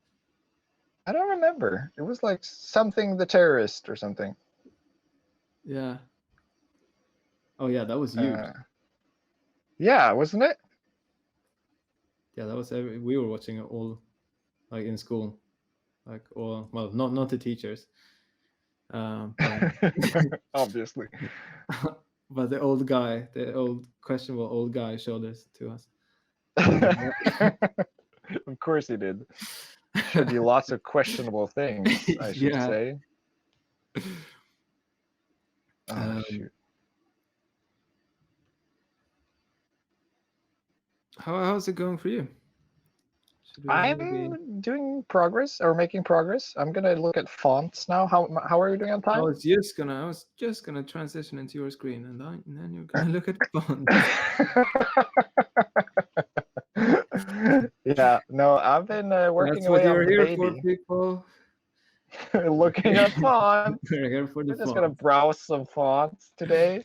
I don't remember. It was like something the terrorist or something. Yeah. Oh yeah, that was huge. Yeah, wasn't it? Yeah, that was we were watching it all, like in school, like all. Well, not the teachers, but Obviously. but the old questionable old guy showed this to us. Of course he did. Showed you lots of questionable things, I should Yeah. say. Oh, Um, shoot. how's it going for you? Should we maybe... I'm doing progress or making progress. I'm gonna look at fonts now. How are you doing on I time? was just gonna transition into your screen, and then you're gonna look at font. Yeah, no, I've been working That's what away on you're the here for, baby. people. Looking at fonts. We're here for the We're just gonna font. browse some fonts today.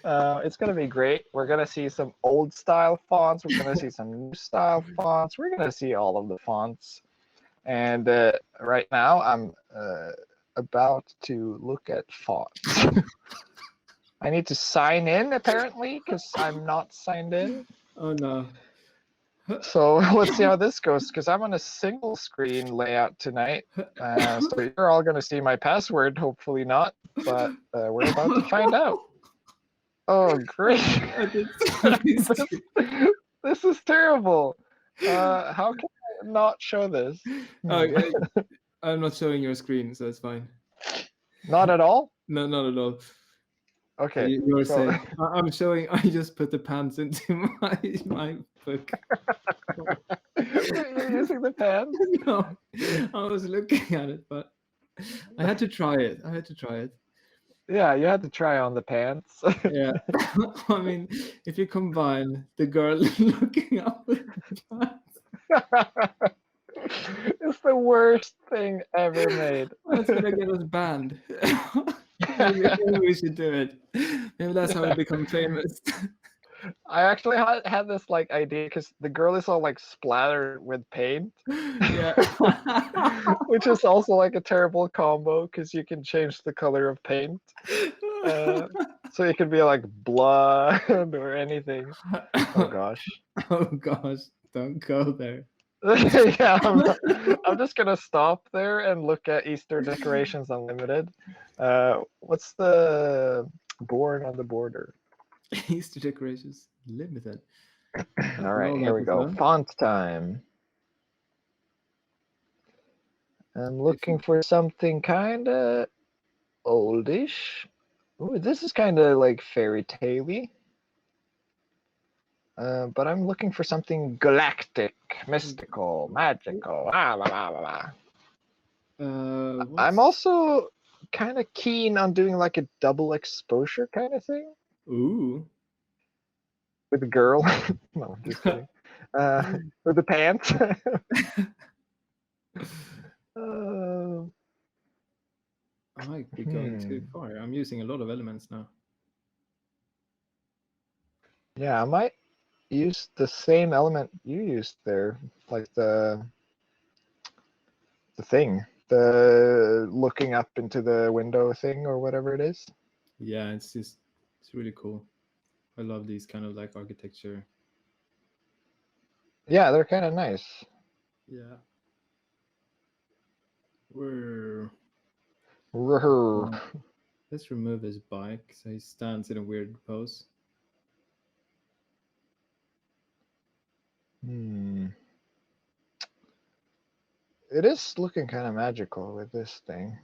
It's gonna be great. We're gonna see some old style fonts. We're gonna see some new style fonts. We're gonna see all of the fonts. And right now, I'm about to look at fonts. I need to sign in apparently because I'm not signed in. Oh no. So let's see how this goes because I'm on a single screen layout tonight. So you're all going to see my password, hopefully not, but we're about to find out. Oh, great. This is terrible. How can I not show this? Okay. I'm not showing your screen, so it's fine. Not at all? No, not at all. Okay. You're safe. I'm showing. I just put the pants into my book. You're using the pen? No, I was looking at it, but I had to try it. Yeah, you had to try on the pants. Yeah. I mean, if you combine the girl looking up with the pants, It's the worst thing ever made. that's gonna get us banned. Maybe we should do it. Maybe that's how we become famous. I actually had this like idea because the girl is all like splattered with paint. Yeah. Which is also like a terrible combo because you can change the color of paint. So it could be like blood or anything. Oh gosh. Oh gosh, don't go there. Yeah, I'm just gonna stop there and look at Easter Decorations Unlimited. What's the born on the border? Easter Decorations Limited. All right, here we go. Font time. I'm looking for something kind of oldish. Ooh, this is kind of like fairy tale-y. But I'm looking for something galactic, mystical, magical. Blah, blah, blah, blah. I'm also kind of keen on doing like a double exposure kind of thing. Ooh. With a girl. No, just kidding. With the pants. I might be going too far. I'm using a lot of elements now. Yeah, I might use the same element you used there, like the thing, the looking up into the window thing or whatever it is. Yeah, it's really cool. I love these kind of like architecture. Yeah, they're kind of nice. Yeah. Let's remove his bike so he stands in a weird pose. It is looking kind of magical with this thing.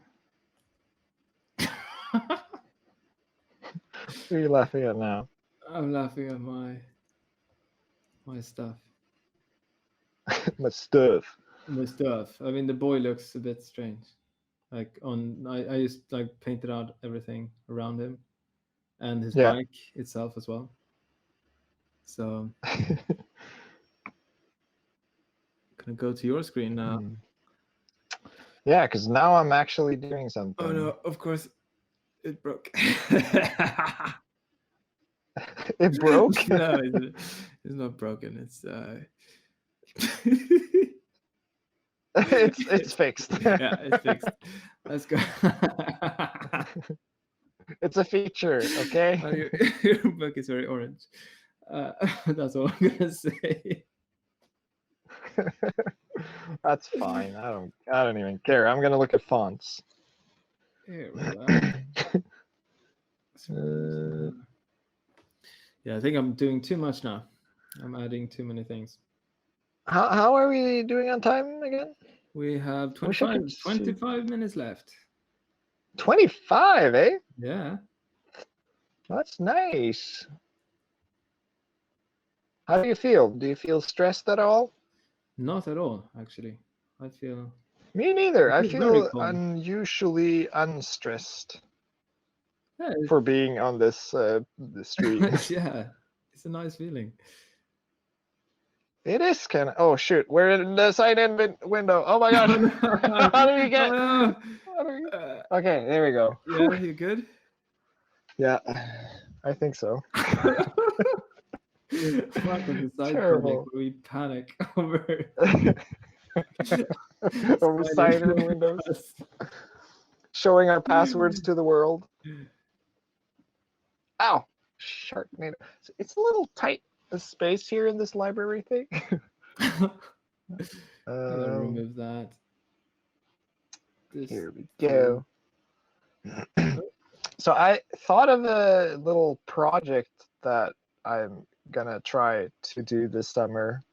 What are you laughing at now? I'm laughing at my stuff. My stuff. My stuff. I mean, the boy looks a bit strange. Like I just like painted out everything around him, and his bike itself as well. So, gonna go to your screen now. Yeah, because now I'm actually doing something. Oh no! Of course, it broke. It broke? No, it's not broken. It's it's fixed. Yeah, it's fixed. Let's go. It's a feature, okay? Your book is very orange. That's all I'm gonna say. That's fine. I don't even care. I'm gonna look at fonts. Here, relax. Yeah, I think I'm doing too much now. I'm adding too many things. How are we doing on time again? We have Wish I 25, could see. 25 minutes left. 25, eh? Yeah. That's nice. How do you feel? Do you feel stressed at all? Not at all, actually. I feel Me neither. I very feel calm. unusually unstressed Yeah, for being on this stream. yeah, it's a nice feeling. It is kind of. Oh shoot! We're in the sign-in window. Oh my god! How do we get? Oh, How do we... no. Okay, there we go. Yeah, you good? Yeah, I think so. What was the side Terrible. project where we panic over Over sign-in windows, showing our passwords to the world. Ow! Sharknado. It's a little tight space here in this library thing. Remove that. Here we go. So I thought of a little project that I'm gonna try to do this summer.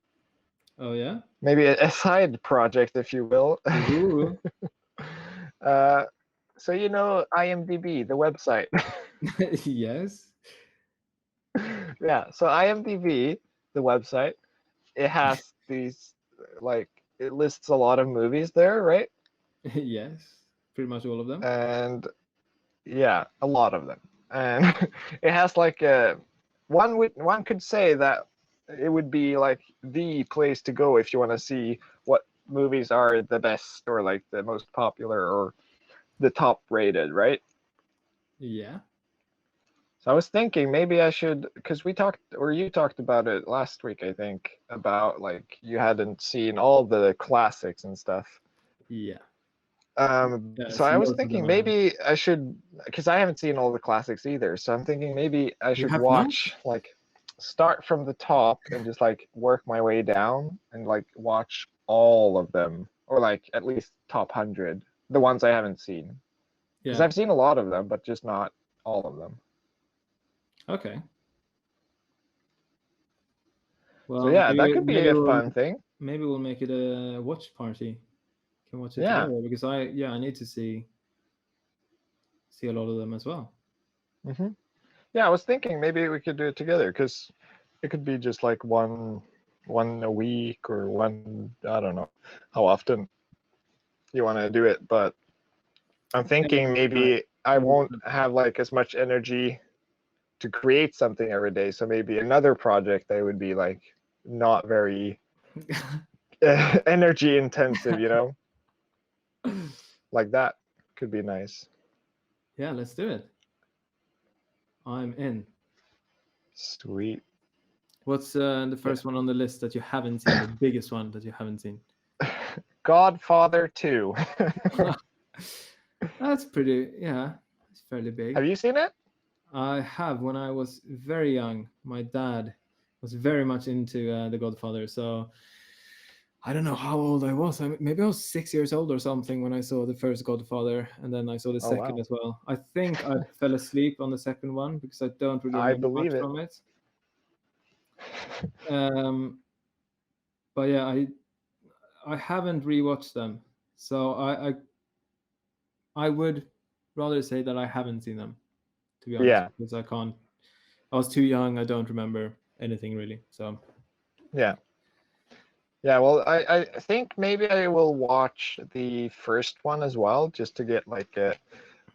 Oh yeah? Maybe a side project, if you will. Ooh. So you know IMDb, the website. Yes. Yeah. So IMDb, the website, it has these it lists a lot of movies there, right? Yes. Pretty much all of them. And yeah, a lot of them. And it has like one could say that it would be like the place to go if you want to see what movies are the best or like the most popular or the top rated, right? Yeah. So I was thinking maybe I should, because we talked, or you talked about it last week, I think, about like you hadn't seen all the classics and stuff. Yeah. So I was most of thinking them I have. maybe I should, because I haven't seen all the classics either. So I'm thinking maybe I should have watch like start from the top and just like work my way down and like watch all of them, or like at least top 100, the ones I haven't seen. Because Yeah. I've seen a lot of them, but just not all of them. Okay. Well, So yeah, that could be a fun thing. Maybe we'll make it a watch party. Can watch it Yeah. together because I need to see a lot of them as well. Mm-hmm. Yeah, I was thinking maybe we could do it together because it could be just like one a week or one, I don't know how often you want to do it, but I'm thinking maybe I won't have like as much energy to create something every day. So maybe another project that would be like not very energy intensive, you know, like that could be nice. Yeah, let's do it. I'm in. Sweet. What's the first one on the list that you haven't seen? The biggest one that you haven't seen? Godfather 2. That's pretty. Yeah, it's fairly big. Have you seen it? I have. When I was very young, my dad was very much into The Godfather. So I don't know how old I was. Maybe I was 6 years old or something when I saw the first Godfather, and then I saw the second wow. as well. I think I fell asleep on the second one because I don't really remember much from it. But yeah, I haven't rewatched them, so I would rather say that I haven't seen them, to be honest. Yeah. Because I can't. I was too young. I don't remember anything really. So. Yeah. Yeah. Well, I think maybe I will watch the first one as well, just to get like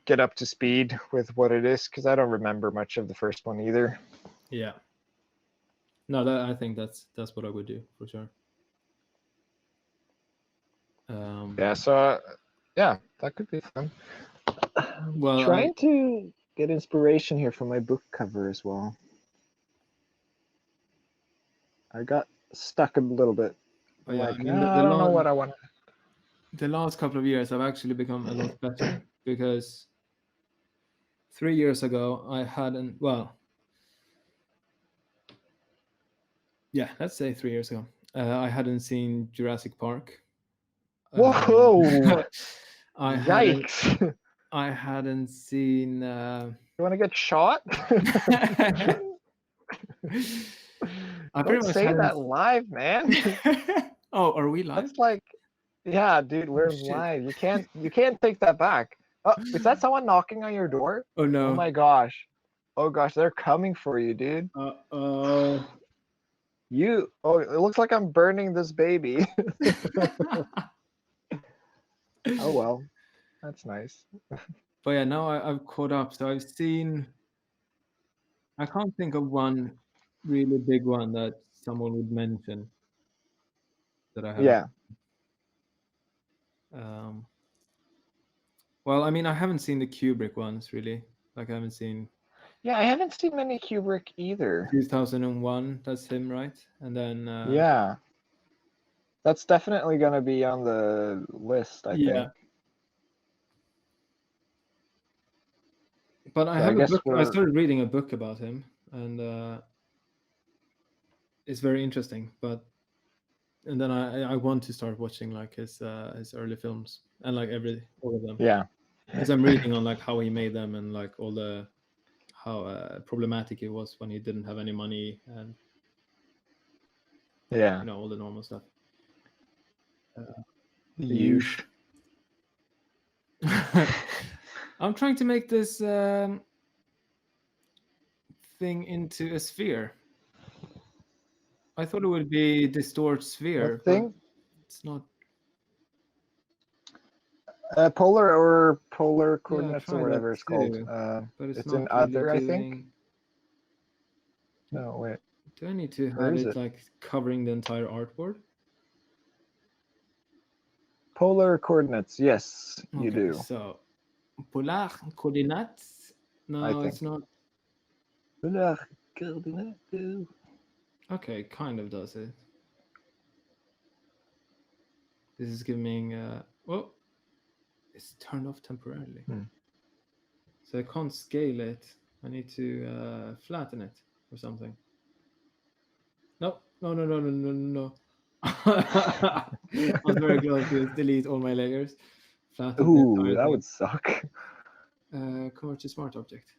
get up to speed with what it is, because I don't remember much of the first one either. Yeah. No, I think that's what I would do for sure. Yeah. So yeah, that could be fun. Well, trying to get inspiration here for my book cover as well. I got stuck a little bit. Oh, yeah, like, I don't know what I want. The last couple of years, I've actually become a lot better because 3 years ago I hadn't. Well, Yeah, let's say 3 years ago. I hadn't seen Jurassic Park. Whoa! I hadn't. Yikes! I hadn't seen. You want to get shot? I pretty Don't much say hadn't. that live, man. Oh, are we live? That's like, yeah, dude, we're Shit. live. You can't take that back. Oh, is that someone knocking on your door? Oh Oh no. my gosh. Oh gosh, they're coming for you, dude. Oh. Oh, it looks like I'm burning this baby. Oh well, that's nice. But yeah, now I've caught up. So I've seen. I can't think of one really big one that someone would mention that I haven't. Yeah, Well, I mean, I haven't seen the Kubrick ones really. Like I haven't seen yeah, I haven't seen many Kubrick either. 2001. That's him, right? And then Yeah, that's definitely gonna be on the list, I yeah. think. But I So I have a guess book. I we're started reading a book about him, and it's very interesting. But and then I want to start watching like his early films and like all of them, yeah, because I'm reading on like how he made them and like all the how problematic it was when he didn't have any money and yeah. all the normal stuff. Huge. I'm trying to make this thing into a sphere. I thought it would be distort sphere, What but thing? it's not. Polar Yeah, I coordinates or tried that whatever it's called. too, but it's It's in not really other, I think. doing. No, wait. Do I need to Where have is it it? like covering the entire artboard? Polar coordinates. Yes, you Okay, do. so polar coordinates. I No, think. it's not. Polar coordinates. Okay, kind of does it. This is giving. Oh, it's turned off temporarily. So I can't scale it. I need to flatten it or something. No. I was very close to delete all my layers. Flatten the Ooh, entire that thing. would suck. Convert to smart object.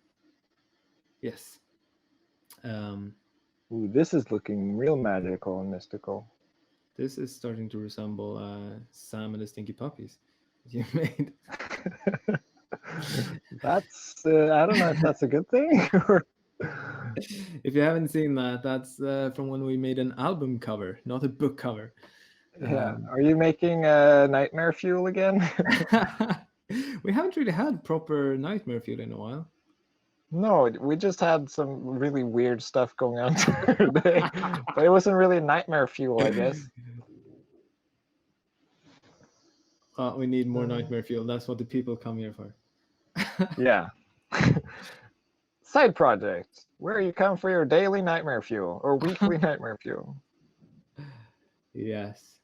Yes. Ooh, this is looking real magical and mystical. This is starting to resemble Sam and the Stinky Puppies that you made. That's I don't know if that's a good thing. If you haven't seen that, that's from when we made an album cover, not a book cover. Yeah. Are you making nightmare fuel again? We haven't really had proper nightmare fuel in a while. No, we just had some really weird stuff going on today, but it wasn't really nightmare fuel, I guess. We need more nightmare fuel. That's what the people come here for. Yeah. Side project, where you come for your daily nightmare fuel or weekly nightmare fuel. Yes.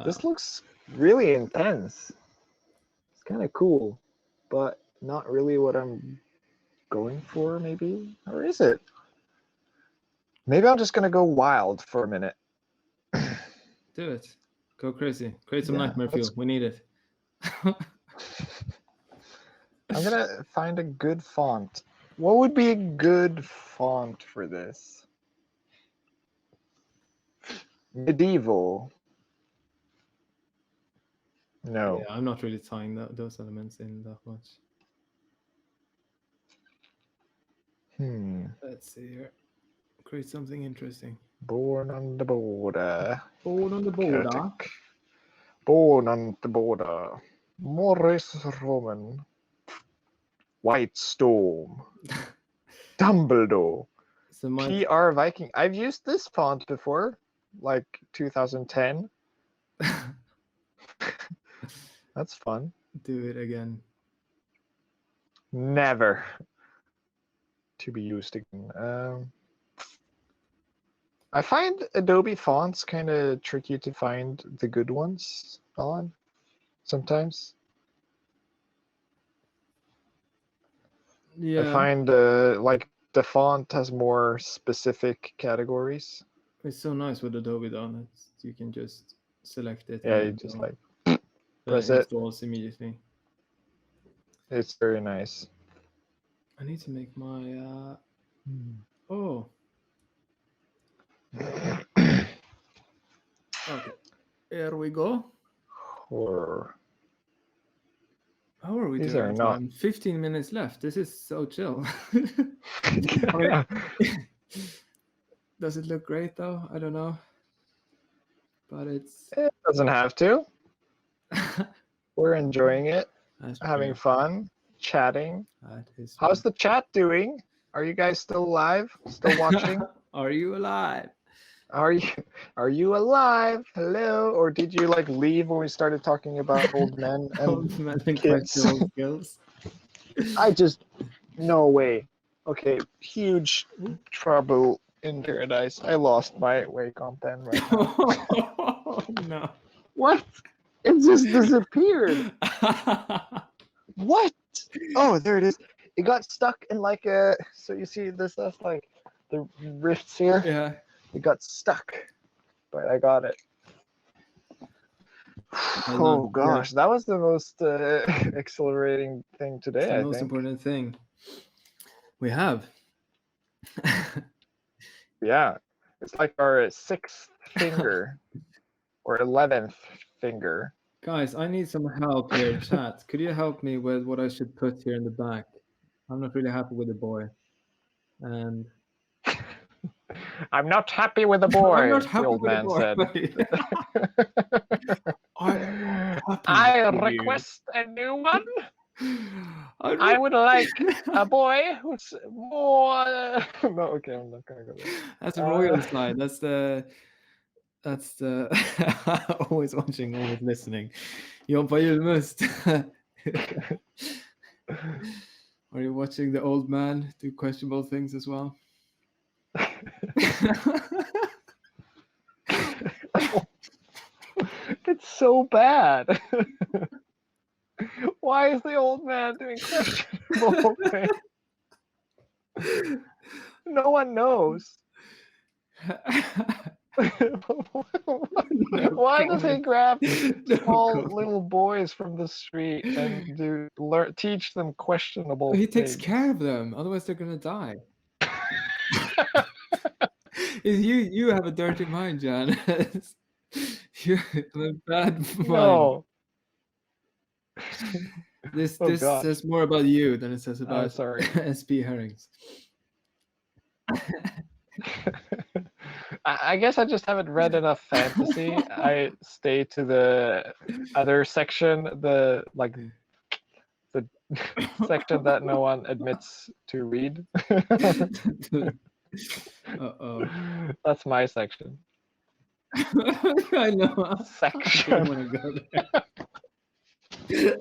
This looks really intense. It's kind of cool, but not really what I'm going for, maybe? Or is it? Maybe I'm just going to go wild for a minute. Do it. Go crazy. Create some Yeah, nightmare fuel. We need it. I'm going to find a good font. What would be a good font for this? Medieval. No. Yeah, I'm not really tying those elements in that much. Let's see here. Create something interesting. Born on the border. Born on the border. Celtic. Born on the border. Morris Roman. White Storm. Dumbledore. So my PR Viking. I've used this font before, like 2010. That's fun. do it again. Never to be used again. I find Adobe fonts kind of tricky to find the good ones on sometimes. Yeah. I find like the font has more specific categories. It's so nice with Adobe though that you can just select it Yeah, and you it just will, like press it. installs immediately. It's very nice. I need to make my oh okay. Here we go. Or How are we these doing are on not. time? 15 minutes left. This is so chill. I mean, does it look great though? I don't know. But it's It doesn't have to. We're enjoying it, that's having true. fun, chatting. That is How's the chat doing? Are you guys still alive? Still watching? Are you alive? Are you alive? Hello? Or did you like leave when we started talking about old men Old and men and kids? questionable skills. No way. Okay, huge trouble in paradise. I lost my Wacom pen right now. Oh, no. What? It just disappeared. What? Oh, there it is. It got stuck in like a. So you see this? That's like the rifts here. Yeah. It got stuck, but I got it. Well Oh done. gosh, that was the most exhilarating thing It's today. the I most think. important thing we have. Yeah, it's like our sixth finger or 11th finger. Guys, I need some help here, chat. Could you help me with what I should put here in the back? I'm not really happy with the boy. And I'm not happy with the I'm boy, not the happy old with the man boy. said. I am not happy I with you. request a new one. I I would like a boy who's more. No, okay, I'm not gonna go there. That's the royal side. That's the always watching, always listening. Jobba julmust. Are you watching the old man do questionable things as well? It's so bad. Why is the old man doing questionable things? No one knows. Why does he grab small little boys from the street and teach them questionable He takes things? care of them, otherwise they're gonna die. You have a dirty mind, Jan. You have a bad mind. No. This Oh, gosh. says more about you than it says I'm about sorry. SP herrings. I guess I just haven't read enough fantasy. I stay to the other section, the section that no one admits to read. Uh-oh. That's my section. I know. Section. I don't want to go there.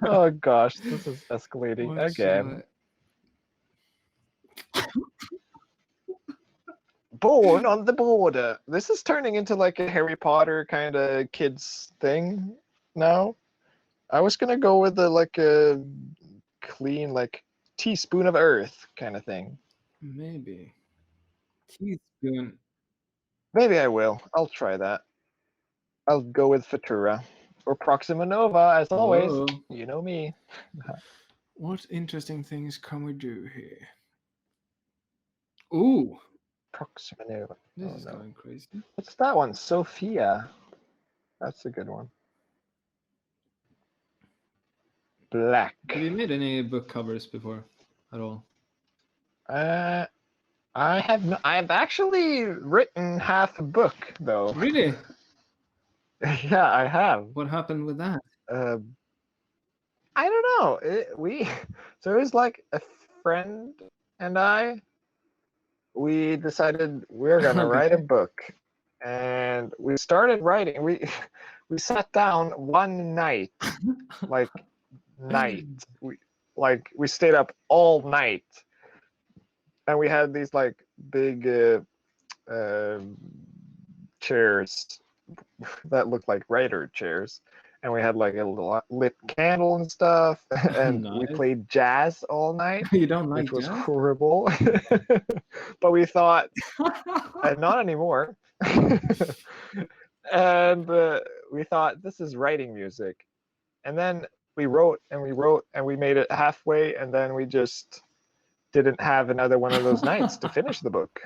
Oh gosh, this is escalating What again. Born on the border. This is turning into like a Harry Potter kind of kids thing now. I was gonna go with like a clean like teaspoon of earth kind of thing. Maybe. Teaspoon. Maybe I will. I'll try that. I'll go with Futura or Proxima Nova as always. Whoa. You know me. What interesting things can we do here? Ooh. Proxima Nova. This is going crazy. What's that one? Sophia. That's a good one. Black. Have you made any book covers before at all? I've actually written half a book though. Really? Yeah, I have. What happened with that? I don't know. So it was like a friend and we decided we're gonna write a book, and we started writing. We sat down one night, like we stayed up all night, and we had these like big chairs that looked like writer chairs, and we had like a lit candle and stuff, and we Nice. played jazz all night, You don't which like was jazz? horrible. But we thought, not anymore. And we thought, this is writing music. And then we wrote and we wrote and we made it halfway, and then we just didn't have another one of those nights to finish the book.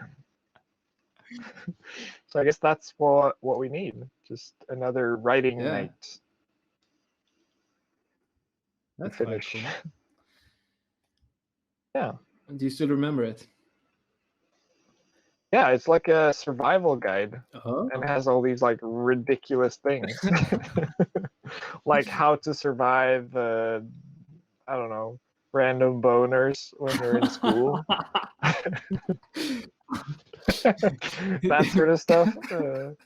So I guess that's what we need, just another writing Yeah. night. That's Finish. quite cool. Yeah. Do you still remember it? Yeah, it's like a survival guide, Oh. and it has all these like ridiculous things. Like how to survive I don't know, random boners when they're in school. That sort of stuff. Or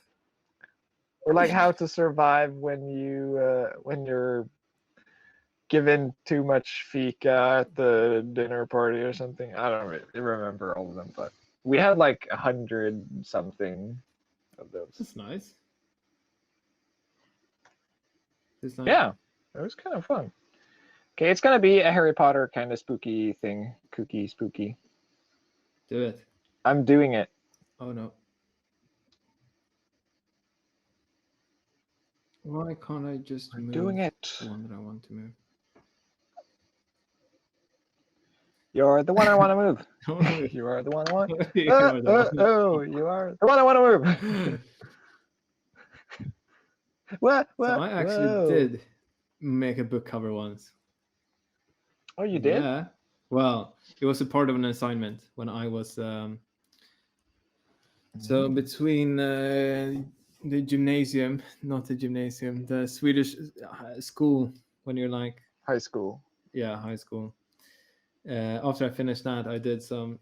like how to survive when you're given too much fika at the dinner party or something. I don't really remember all of them, but we had like 100 something of those. That's nice. It's nice. Yeah, it was kind of fun. Okay, it's gonna be a Harry Potter kind of spooky thing. Kooky, spooky. Do it. I'm doing it. Oh no. Why can't I just I'm move doing it. the one that I want to move? You're the one I want to move. Don't move. You are the one I want. You are the one. Oh, you are the one I want to move. What? So I actually Whoa. did make a book cover once. Oh, you did? Yeah. Well, it was a part of an assignment when I was so between the gymnasium, not the gymnasium, the Swedish school, when you're like High school. Yeah, high school. After I finished that, I did some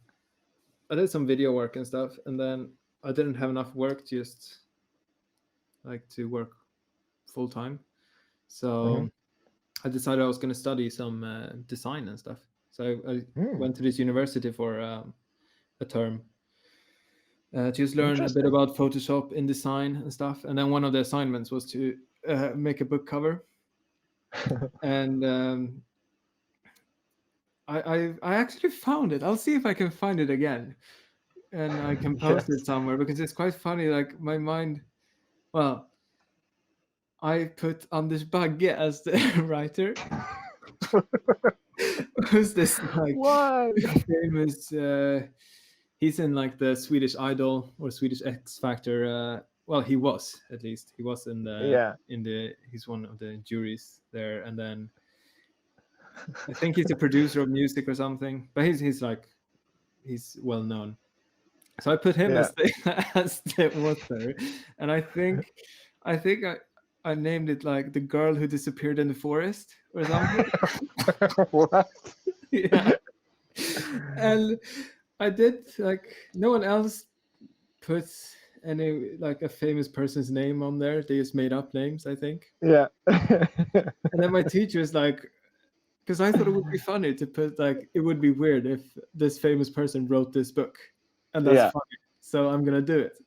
video work and stuff, and then I didn't have enough work just like to work full time, so I decided I was going to study some design and stuff. So I went to this university for a term. Just learn a bit about Photoshop, InDesign and stuff. And then one of the assignments was to make a book cover. And I actually found it. I'll see if I can find it again, and I can post it somewhere, because it's quite funny. Like my mind, well, I put Anders Bagge as the writer. Who's this like famous? He's in like the Swedish Idol or Swedish X Factor. Well, he was, at least. He was in the he's one of the juries there, and then I think he's a producer of music or something. But he's well known. So I put him as the author, and I think I named it like The Girl Who Disappeared in the Forest or something. What? Yeah. And I did, like, no one else puts any like a famous person's name on there. They just made up names, I think. Yeah. And then my teacher was like, because I thought it would be funny to put like, it would be weird if this famous person wrote this book, and that's funny. So I'm gonna do it.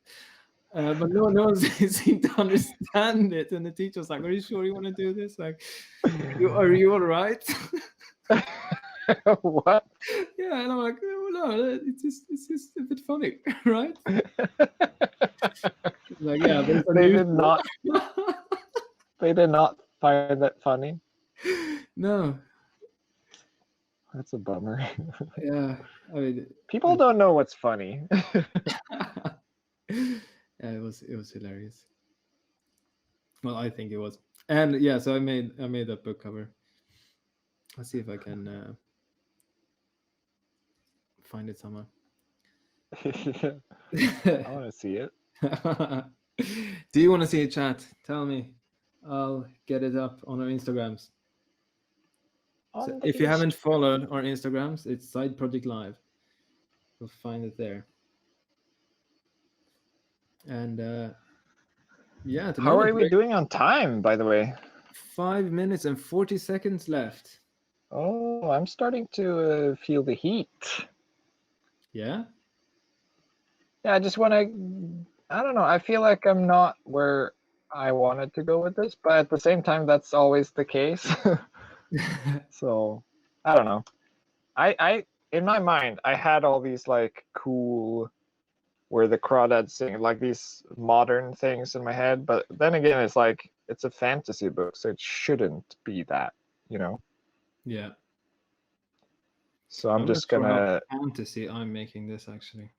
But no one seemed to understand it, and the teacher was like, "Are you sure you want to do this? Like, are you all right?" What? Yeah, and I'm like, "Oh, no, it's just a bit funny, right?" Like, yeah, they did not find that funny. No. That's a bummer. Yeah, I mean, people don't know what's funny. Yeah, it was hilarious. Well, I think it was. And yeah, so I made that book cover. I'll see if I can find it somewhere. I want to see it. Do you want to see a chat? Tell me. I'll get it up on our Instagrams. So if you haven't followed our Instagrams, it's Side Project Live. You'll find it there. And yeah, how are we doing on time, by the way? 5 minutes and 40 seconds left. Oh, I'm starting to feel the heat. Yeah? Yeah, I just want to, I don't know, I feel like I'm not where I wanted to go with this, but at the same time, that's always the case. So I don't know. I in my mind, I had all these like cool where the crawdads sing, like these modern things in my head. But then again, it's like it's a fantasy book, so it shouldn't be that, you know. Yeah. So I'm just try out gonna fantasy. I'm making this actually.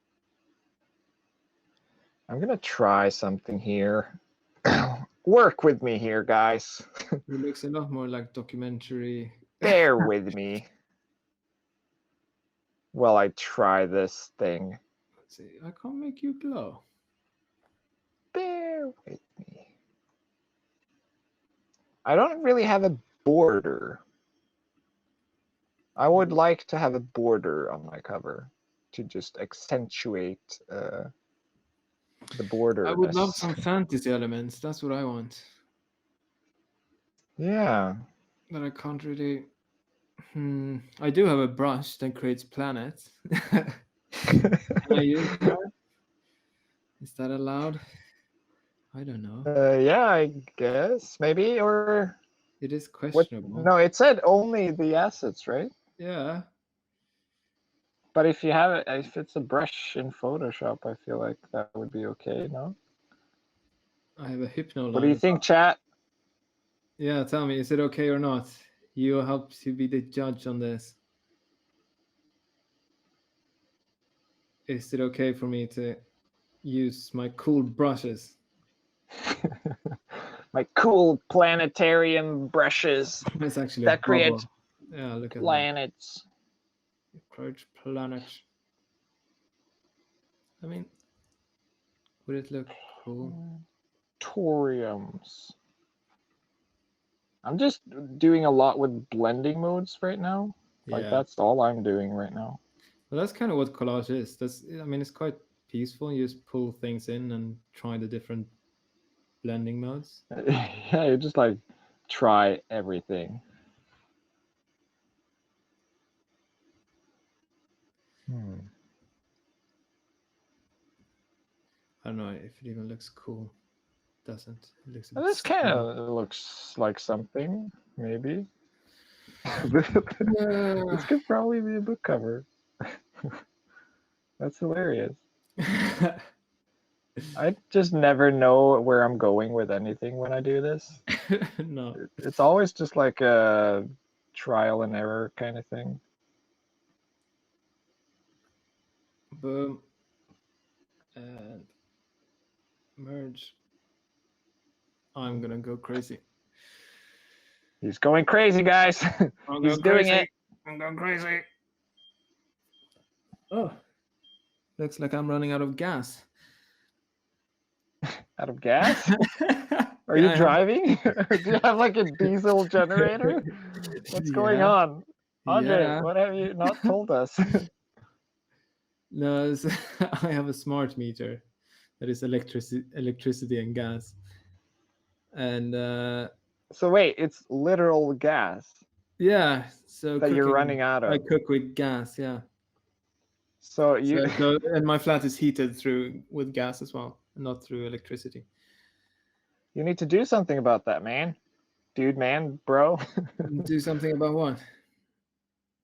try something here. Work with me here, guys. It looks a lot more like documentary. Bear with me while I try this thing. Let's see. I can't make you glow. Bear with me. I don't really have a border. I would like to have a border on my cover to just accentuate the border. I would love some fantasy elements. That's what I want. Yeah. But I can't really. I do have a brush that creates planets. Can I use that? Is that allowed? I don't know. Yeah, I guess maybe, or It is what? questionable. No, it said only the assets, right? Yeah. But if you have it, if it's a brush in Photoshop, I feel like that would be okay. No. I have a hypno line. What do you think, chat? Yeah, tell me, is it okay or not? You help to be the judge on this. Is it okay for me to use my cool brushes? My cool planetarium brushes It's actually that create yeah, look at planets. Create planets. I mean, would it look cool? Toriums. I'm just doing a lot with blending modes right now. Like that's all I'm doing right now. Well, that's kind of what collage is. I mean, it's quite peaceful. You just pull things in and try the different blending modes. Yeah, you just like try everything. I don't know if it even looks cool. It doesn't. It looks a bit This kind of looks like something, maybe. This could probably be a book cover. That's hilarious. I just never know where I'm going with anything when I do this. No. It's always just like a trial and error kind of thing. Boom. And merge. I'm gonna go crazy. He's going crazy, guys. He's doing it. I'm going crazy. Oh, looks like I'm running out of gas. Out of gas? Are you driving? Do you have like a diesel generator? What's going on? Andre, what have you not told us? No, I have a smart meter that is electricity and gas. And so wait, it's literal gas. Yeah, so that you're running out of. I cook with gas, yeah. So and my flat is heated with gas as well, not through electricity. You need to do something about that, man. Dude, man, bro. Do something about what?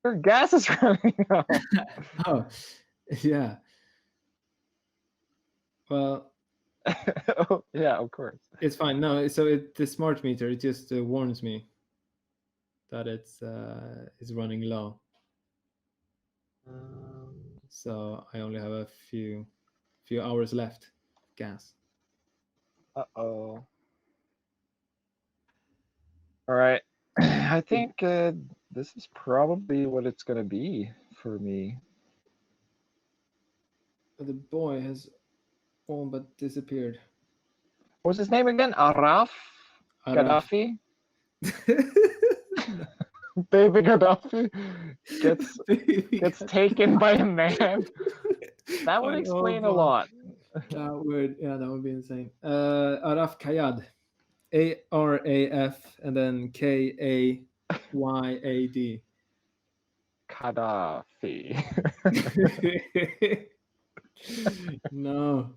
Your gas is running out. Oh, yeah. Well. Oh, yeah, of course. It's fine. No, so the smart meter, it just warns me that it's running low. So I only have a few hours left. Gas. Uh-oh. All right. I think this is probably what it's going to be for me. The boy has all but disappeared. What's his name again? Araf? Gaddafi? Baby Gaddafi gets taken by a man. That would explain a lot. That would be insane. Araf Kayad. Araf and then Kayad. Gaddafi. No,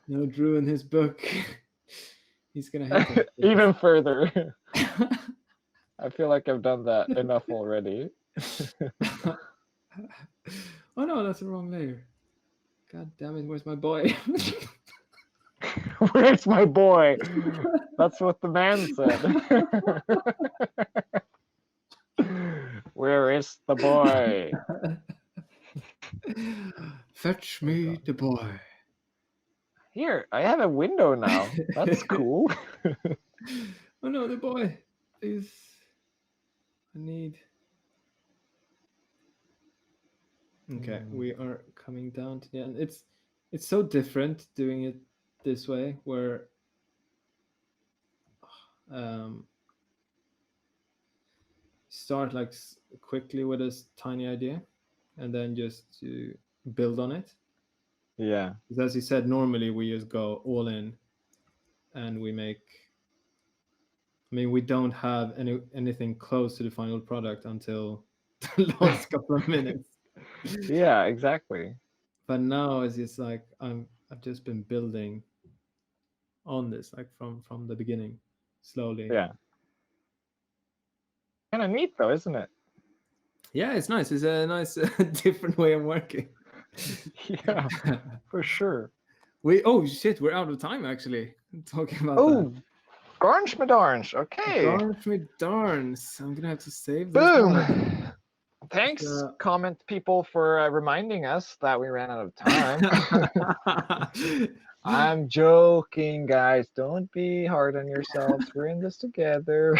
Drew in his book. He's gonna hate him. Even further. I feel like I've done that enough already. Oh no, that's the wrong layer. God damn it, where's my boy? Where's my boy? That's what the man said. Where is the boy? Fetch me the boy. Here, I have a window now. That's cool. Oh no, the boy. Please. I need. Okay, we are coming down to the end. It's so different doing it this way, where start like quickly with a tiny idea, and then just to build on it. Yeah. Because as you said, normally we just go all in, and we make. I mean, we don't have anything close to the final product until the last couple of minutes. Yeah, exactly. But now it's just like I've just been building on this, like from the beginning, slowly. Yeah. Kind of neat though, isn't it? Yeah, it's nice. It's a nice different way of working. Yeah, for sure. We're out of time actually. Talking about Oh, Garnish Madarns. Okay. Garnish Madarns. I'm gonna have to save this. Boom. Thanks, comment people, for reminding us that we ran out of time. I'm joking, guys. Don't be hard on yourselves. We're in this together.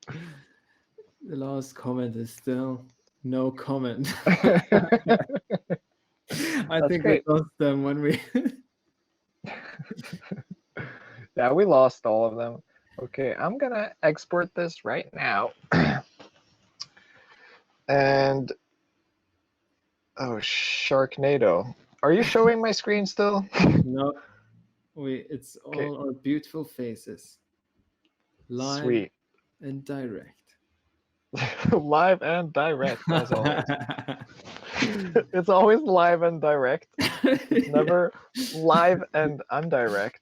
The last comment is still no comment. I think we lost them when we. Yeah, we lost all of them. Okay, I'm gonna export this right now. And oh, Sharknado. Are you showing my screen still? No. It's all our beautiful faces. Live Sweet. and direct. Live and direct, as always. It's always live and direct. It's never live and undirect.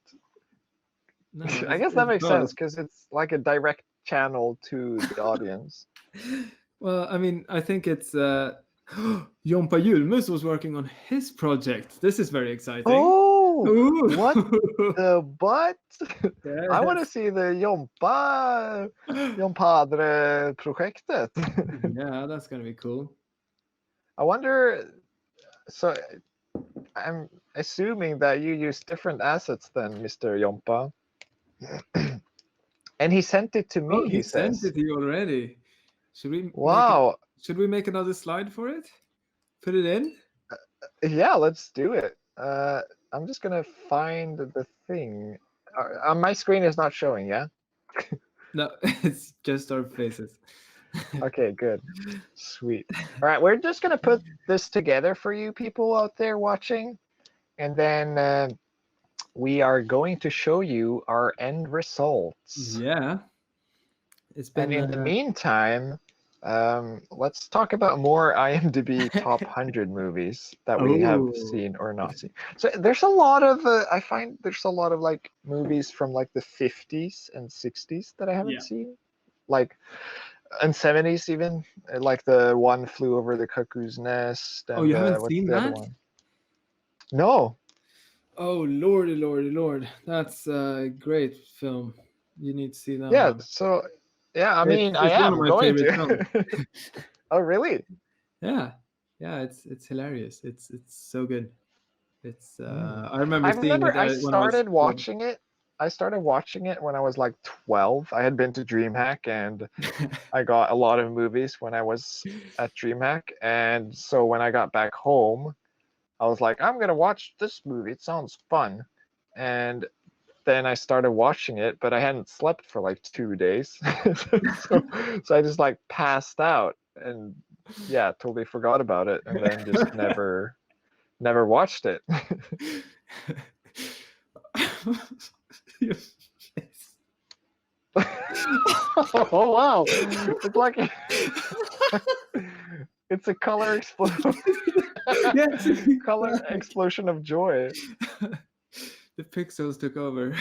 No, I guess that makes sense because it's like a direct channel to the audience. Well, I mean, I think it's Jompa Julmus was working on his project. This is very exciting. Oh, Ooh. what the butt? Yes. I want to see the Jompadre-projektet. Yeah, that's going to be cool. I wonder, so I'm assuming that you use different assets than Mr. Jompa. And he sent it to me, he sent it to you already. Should we should we make another slide for it? Put it in? Yeah, let's do it. I'm just gonna find the thing. My screen is not showing, yeah? No, it's just our faces. Okay, good. Sweet. All right, we're just gonna put this together for you people out there watching, and then we are going to show you our end results. Yeah. It's been. And in the meantime, let's talk about more IMDb top 100 movies that we have seen or not seen. So there's a lot of I find there's a lot of like movies from like the 50s and 60s that I haven't seen, like and 70s even, like the One Flew Over the Cuckoo's Nest. And, you haven't seen that? No. Oh lordy, that's a great film. You need to see that. Yeah. one. So. Yeah, I mean, I am going to. Oh, really? Yeah, it's hilarious. It's so good. It's I remember seeing it. I started watching it. I started watching it when I was like 12. I had been to DreamHack, and I got a lot of movies when I was at DreamHack. And so when I got back home, I was like, I'm gonna watch this movie. It sounds fun. And then I started watching it, but I hadn't slept for like 2 days. so I just like passed out and totally forgot about it, and then just never watched it. Oh wow. It's like it's a color explosion. Yes. Color explosion of joy. The pixels took over.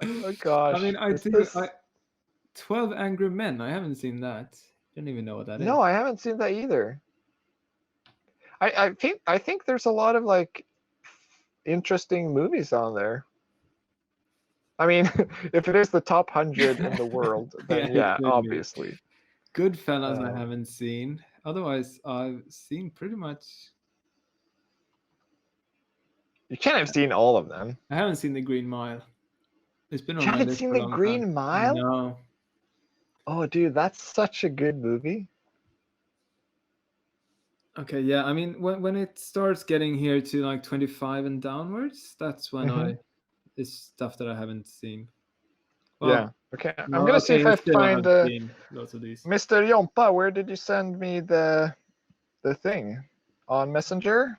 Oh gosh. I mean, Is this... 12 Angry Men. I haven't seen that. Don't even know what that is. No, I haven't seen that either. I think there's a lot of like interesting movies on there. I mean, if it is the top 100 in the world, then Yeah, it could be. obviously. Goodfellas I haven't seen. Otherwise, I've seen pretty much. You can't have seen all of them. I haven't seen The Green Mile. It's been on You my haven't list seen for a The long Green time. Mile? No. Oh, dude, that's such a good movie. Okay, yeah. I mean, when it starts getting here to like 25 and downwards, that's when it's stuff that I haven't seen. Well, yeah. Okay. I'm gonna see if I find lots of these. Mr. Jompa. Where did you send me the thing? On Messenger?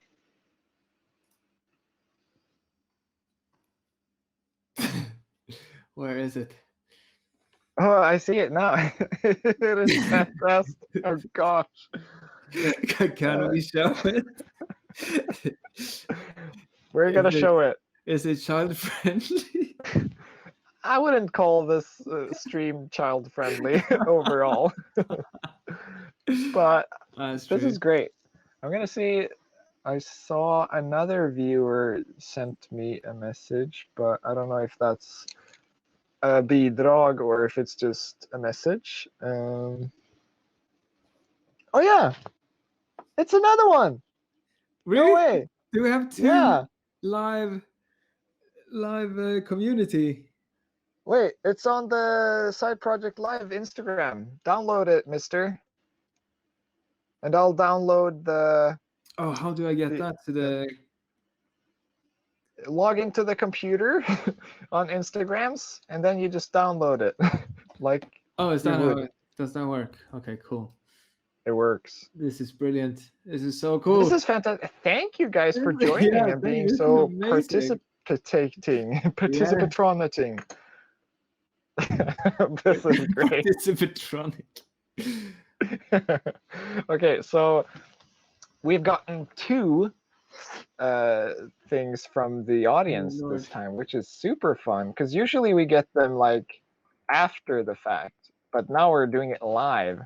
Where is it? Oh, I see it now. It is fantastic. Oh gosh. Can we show it? Where are you gonna show it? Is it child friendly? I wouldn't call this stream child friendly overall. But this is great. I'm gonna see. I saw another viewer sent me a message, but I don't know if that's a bidrag or if it's just a message. Oh yeah, it's another one. Really? No way. Do we have two live community? Wait, it's on the Side Project Live Instagram. Download it, mister. And I'll download the... Oh, how do I get that to the... Log into the computer on Instagrams, and then you just download it. Like... Oh, is that how does that work? Okay, cool. It works. This is brilliant. This is so cool. This is fantastic. Thank you guys for joining and being so participating. Participatroniting. This is great. Participatronic. Okay, so we've gotten 2 things from the audience this time, which is super fun, because usually we get them like after the fact, but now we're doing it live,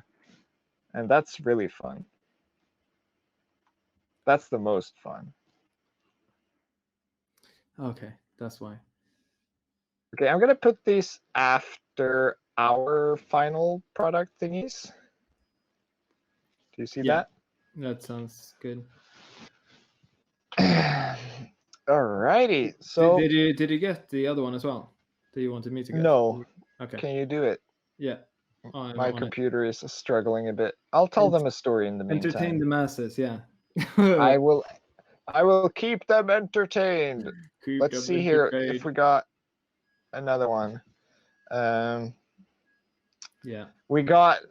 and that's really fun. That's the most fun. Okay, that's why. Okay, I'm gonna put these after our final product thingies. Do you see that? That sounds good. Alrighty. So did you get the other one as well? Do you wanted me to get? No. Okay. Can you do it? Yeah. My computer is struggling a bit. I'll tell them a story in the meantime. Entertain the masses, yeah. I will keep them entertained. Let's see here if we got another one. Yeah.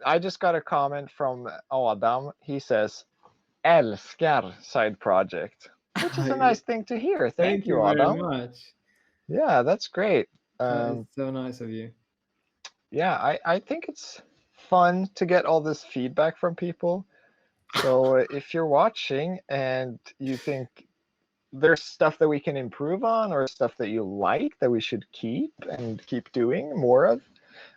I just got a comment from Adam. He says, "Älskar side project," which is a nice thing to hear. Thank you, Adam. Very much. Yeah, that's great. That's so nice of you. Yeah, I think it's fun to get all this feedback from people. So if you're watching and you think there's stuff that we can improve on, or stuff that you like that we should keep doing more of,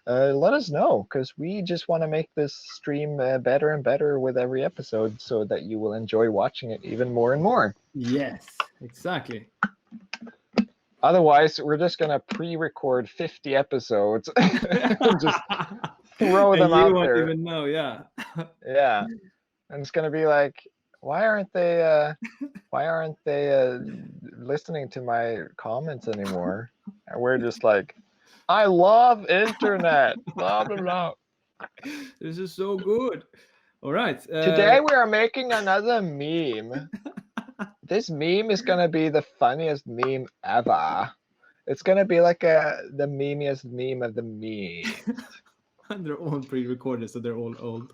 let us know, because we just want to make this stream better and better with every episode, so that you will enjoy watching it even more and more. Yes, exactly. Otherwise, we're just gonna pre-record 50 episodes and just throw them out there. You won't even know, yeah. Yeah, and it's gonna be like, why aren't they listening to my comments anymore? And we're just like, I love internet. Blah blah blah. This is so good. All right. Today we are making another meme. This meme is gonna be the funniest meme ever. It's gonna be like the memeiest meme of the meme. And they're all pre-recorded, so they're all old.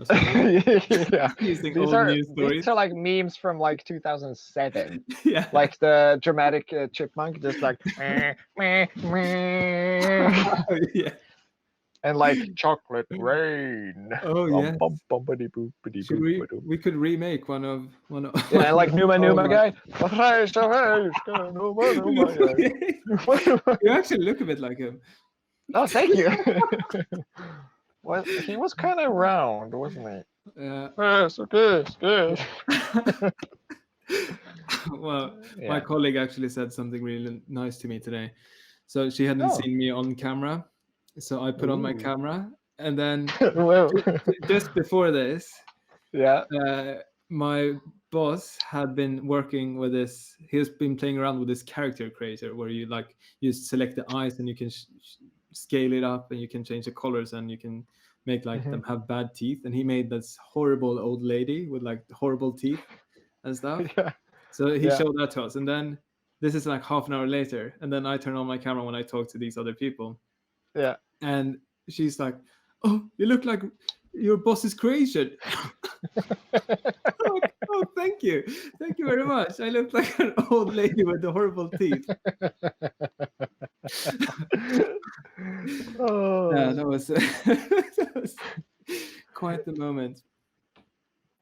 Yeah. These are like memes from like 2007. Yeah. Like the dramatic chipmunk, just like. Yeah. and like chocolate rain. Oh yeah. Should Bum-bum-bum-ba-dee-boop-ba-dee-boop-ba-doo. we could remake one of Yeah, like Numa oh Numa my. guy. Numa Numa guy. You actually look a bit like him. Oh, thank you. Well, he was kind of round, wasn't he? Yes, okay, good. Well, Yeah. my colleague actually said something really nice to me today. So she hadn't Oh. seen me on camera, so I put on my Ooh. camera, and then Well, just before this, yeah. my boss had been working with this. He's been playing around with this character creator, where you select the eyes and you can scale it up, and you can change the colors, and you can make like them have bad teeth. And he made this horrible old lady with like horrible teeth and stuff. Yeah. So he Yeah. showed that to us, and then this is like half an hour later, and then I turn on my camera when I talk to these other people, Yeah. and she's like, "Oh, you look like your boss's creation." Oh, thank you very much. I look like an old lady with the horrible teeth. Oh. Yeah, that was, that was quite the moment.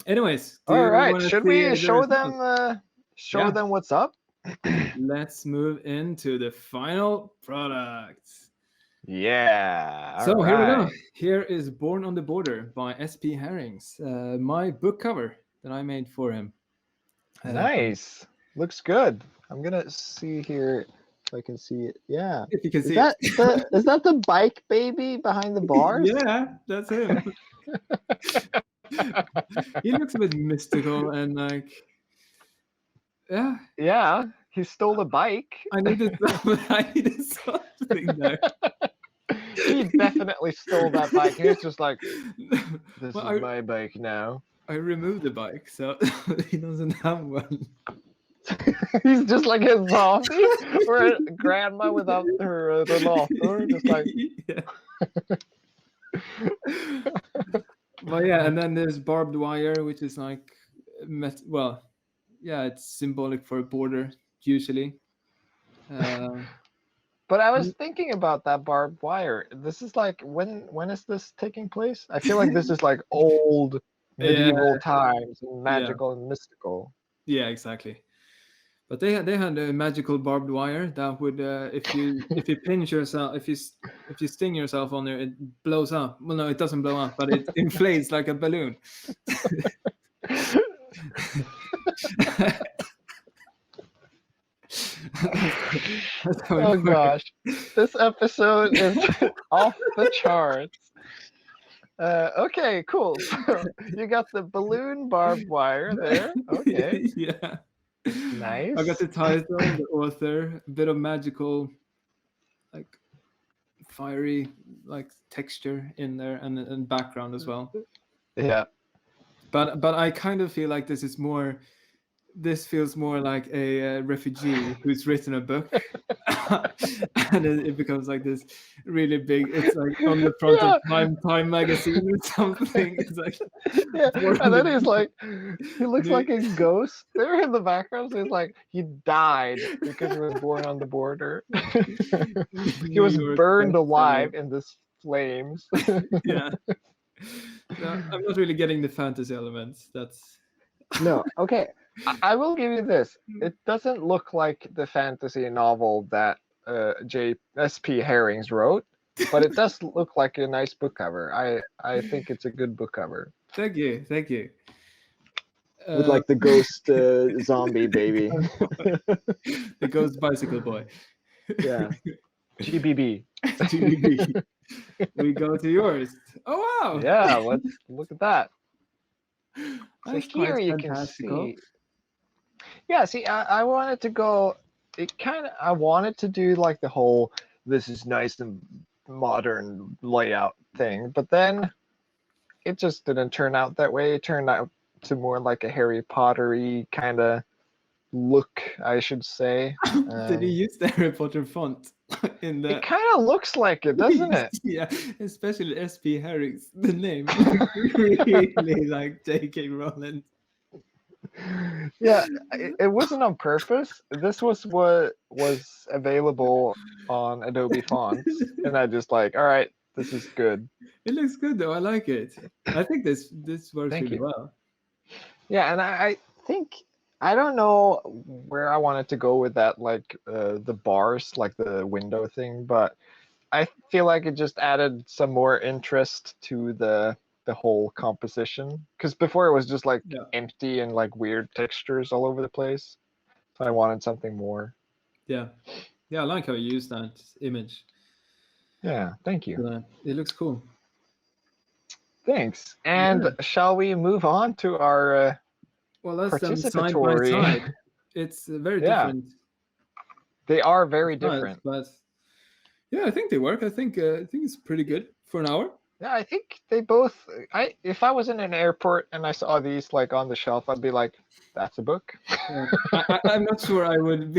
Anyways, do All you right. wanna Should see we the show results? them? Show Yeah. them what's up. Let's move into the final product. Yeah. So all here we go. right. Here is Born on the Border by S.P. Herrings, my book cover that I made for him. Nice. Looks good. I'm gonna see here if I can see it. Yeah. If you can Is see that it. is that the bike baby behind the bars? Yeah, that's him. He looks a bit mystical and like, yeah. Yeah. He stole a bike. I needed something there. He definitely stole that bike. He was just like, this Well, is my bike now. I removed the bike, so he doesn't have one. He's just like a zombie or a grandma without her rollator, just like. Yeah. Well, yeah, and then there's barbed wire, which is like, well, yeah, it's symbolic for a border usually. But I was thinking about that barbed wire. This is like when is this taking place? I feel like this is like old medieval times and magical and mystical. Yeah, exactly. But they had a magical barbed wire that would, if you pinch yourself, if you sting yourself on there, it blows up. Well, no, it doesn't blow up, but it inflates like a balloon. Oh gosh, this episode is off the charts. Okay, cool. So you got the balloon barbed wire there. Okay. Yeah. Nice. I got the title, the author, a bit of magical, like fiery, like texture in there, and background as well. Yeah. But I kind of feel like this feels more like a refugee who's written a book, and it becomes like this really big. It's like on the front of Time magazine or something. It's like, yeah, and then he's like, he looks like a ghost there in the background. So he's like, he died because he was born on the border. He was burned alive in the flames. Yeah. No, I'm not really getting the fantasy elements. That's no. Okay. I will give you this. It doesn't look like the fantasy novel that S.P. Herrings wrote, but it does look like a nice book cover. I think it's a good book cover. Thank you. With like the ghost zombie baby. The ghost bicycle boy. Yeah. GBB. GBB. We go to yours. Oh wow! Yeah, let's look at that. So That's here quite you can fantastical. see. Yeah, see, I wanted to go. I wanted to do like the whole this is nice and modern layout thing, but then it just didn't turn out that way. It turned out to more like a Harry Pottery kind of look, I should say. Did you use the Harry Potter font in the? It kind of looks like it, doesn't it? Yeah, especially S.P. Herrings. The name really like J.K. Rowling. Yeah, it wasn't on purpose. This was what was available on Adobe Fonts, and I just like, all right, This is good. It looks good though. I like it. I think this works Thank really you. well. Yeah, and I think I don't know where I wanted to go with that, like the bars, like the window thing, but I feel like it just added some more interest to the whole composition. Because before it was just like Yeah. empty and like weird textures all over the place. So I wanted something more. Yeah. I like how you use that image. Yeah, thank you. It looks cool. Thanks. And Yeah. shall we move on to our Well, that's them side by participatory? side. It's very Yeah. different. They are very styles, different. but yeah, I think they work. I think it's pretty good for an hour. Yeah, I think they both. If I was in an airport and I saw these like on the shelf, I'd be like, "That's a book." Yeah. I'm not sure I would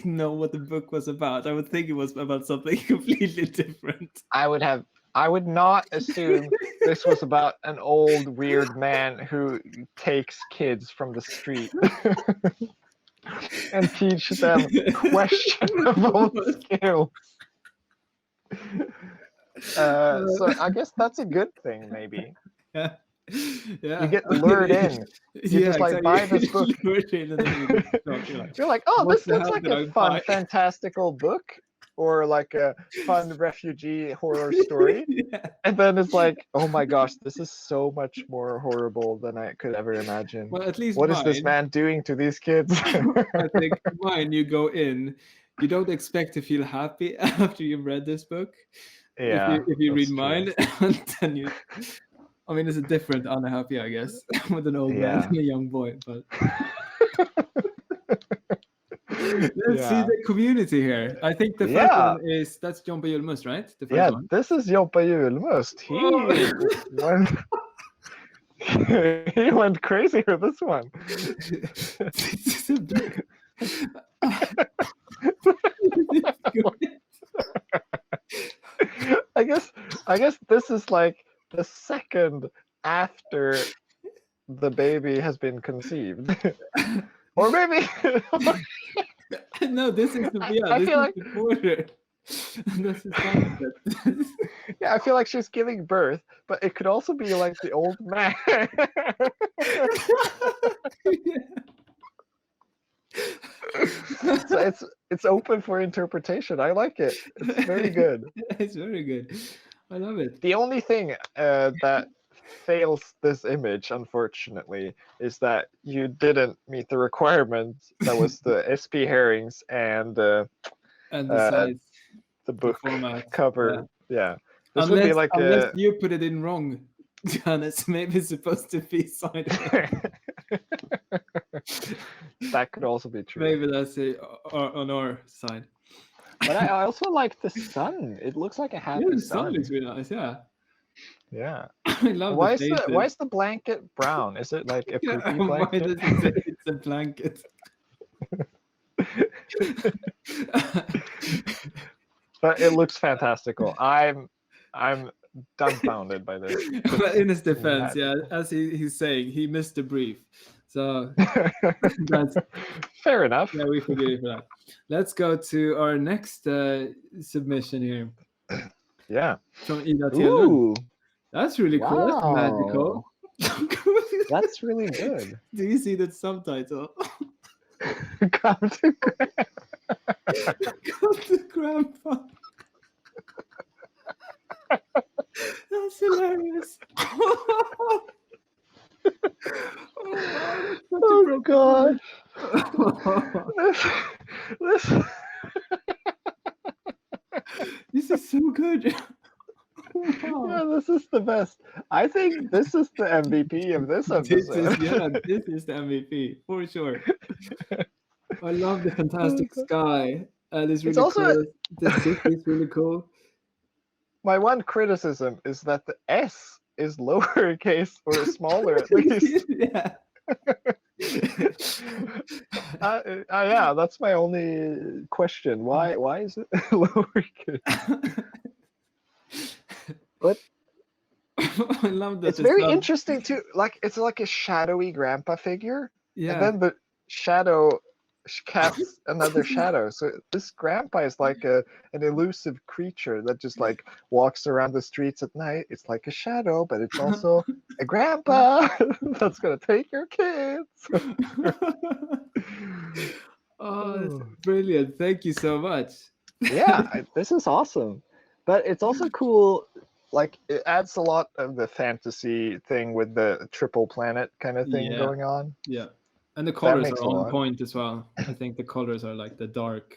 know what the book was about. I would think it was about something completely different. I would not assume this was about an old weird man who takes kids from the street and teach them questionable skills. So I guess that's a good thing, maybe. Yeah. You get lured in. You just like buy this book. You're like, oh, this looks like a fun, fantastical book, or like a fun refugee horror story. Yeah. And then it's like, oh my gosh, this is so much more horrible than I could ever imagine. Well, at least what is this man doing to these kids? I think mine, you go in, you don't expect to feel happy after you've read this book. Yeah, if you read true. mine, and then you, I mean, it's a different unhappy, I guess, with an old man and a young boy. But let's see the community here. I think the first one that's Jompa Julmust, right? The first one. This is Jompa Julmust. He went crazy with this one. I guess this is like the second after the baby has been conceived. Or maybe no, this is the border. This is yeah, I feel like she's giving birth, but it could also be like the old man. So it's open for interpretation. I like it. It's very good. It's very good. I love it. The only thing that fails this image, unfortunately, is that you didn't meet the requirement that was the SP herrings and the size, the book format cover. Yeah. This unless, would be like unless you put it in wrong, Johannes. Maybe it's supposed to be side. That could also be true. Maybe that's on our side. But I also like the sun. It looks like a happy the sun. sun looks really nice. Yeah. Yeah. I love why is the blanket brown? Is it like a poopy blanket? Why does it say it's a blanket? But it looks fantastical. I'm dumbfounded by this. But in his defense, as he's saying, he missed the brief. So that's fair enough. Yeah, we forgive you for that. Let's go to our next submission here. Yeah. From Ida Ooh. Thielund. That's really cool. Wow. That's magical. That's really good. Do you see the subtitle? Come to Grandpa. That's hilarious. Oh God. This is so good. Wow. Yeah, this is the best. I think this is the MVP of this episode. This is the MVP for sure. I love the fantastic sky. It's really cool. The stick is really cool. My one criticism is that the S is lowercase or smaller at least. Yeah. Yeah, that's my only question. Why is it lowercase? But I love that. It's very interesting too. Like it's like a shadowy grandpa figure. Yeah. And then the shadow casts another shadow. So this grandpa is like an elusive creature that just like walks around the streets at night. It's like a shadow, but it's also a grandpa that's gonna take your kids. Oh, that's brilliant. Thank you so much. Yeah, this is awesome. But it's also cool, like it adds a lot of the fantasy thing with the triple planet kind of thing Yeah. going on. Yeah. And the colors makes are a on lot. point as well. I think the colors are like the dark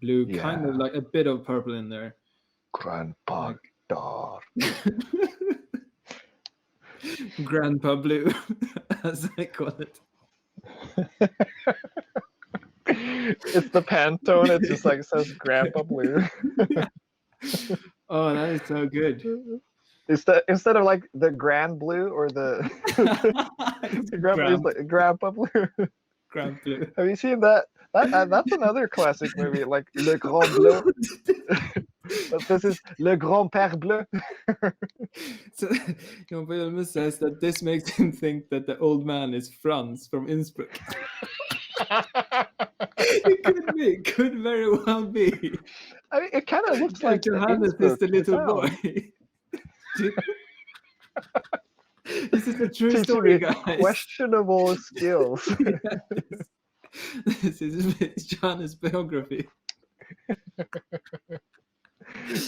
blue, kind of Yeah. like a bit of purple in there. Grandpa Like- Dar. Grandpa blue, as I call it. It's the Pantone. It just like says Grandpa Blue. Oh, that is so good. Instead of like the Grand Blue or the Grandpa is like Grandpa Blue. Grand blue. Have you seen that? That's another classic movie, like Le Grand Bleu. But this is Le Grand-Père Bleu. So, Wilhelm says that this makes him think that the old man is Franz from Innsbruck. It could very well be. I mean, it kind of looks like Johannes is the little town. boy. This is a true Teaching story, me guys. questionable skills. Yes. This is Johannes' biography.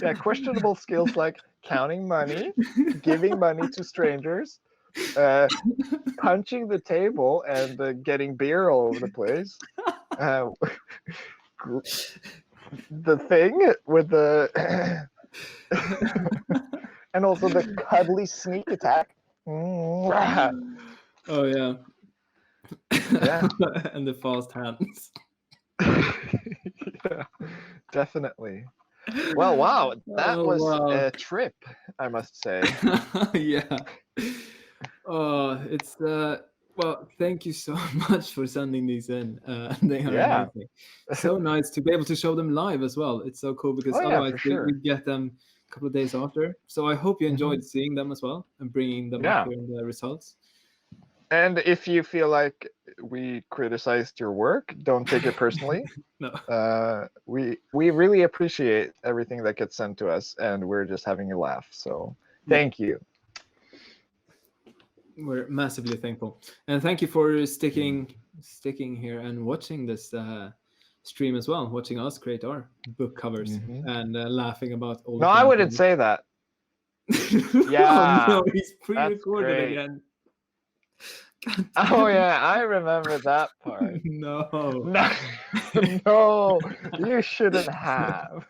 Yeah, questionable skills like counting money, giving money to strangers, punching the table and getting beer all over the place. The thing with the and also the cuddly sneak attack. Oh yeah. Yeah. And the fast hands. Yeah, definitely. Well, wow, that was a trip, I must say. Yeah. Oh, it's well, thank you so much for sending these in. They are amazing. So nice to be able to show them live as well. It's so cool because otherwise we get them a couple of days after. So I hope you enjoyed seeing them as well and bringing them up here in the results. And if you feel like we criticized your work, don't take it personally. No. We really appreciate everything that gets sent to us, and we're just having a laugh. So thank you. We're massively thankful, and thank you for sticking here and watching this stream as well. Watching us create our book covers and laughing about all. No, I wouldn't say that. Yeah. Oh, no, he's pre-recorded again. Oh yeah, I remember that part. No, you shouldn't have.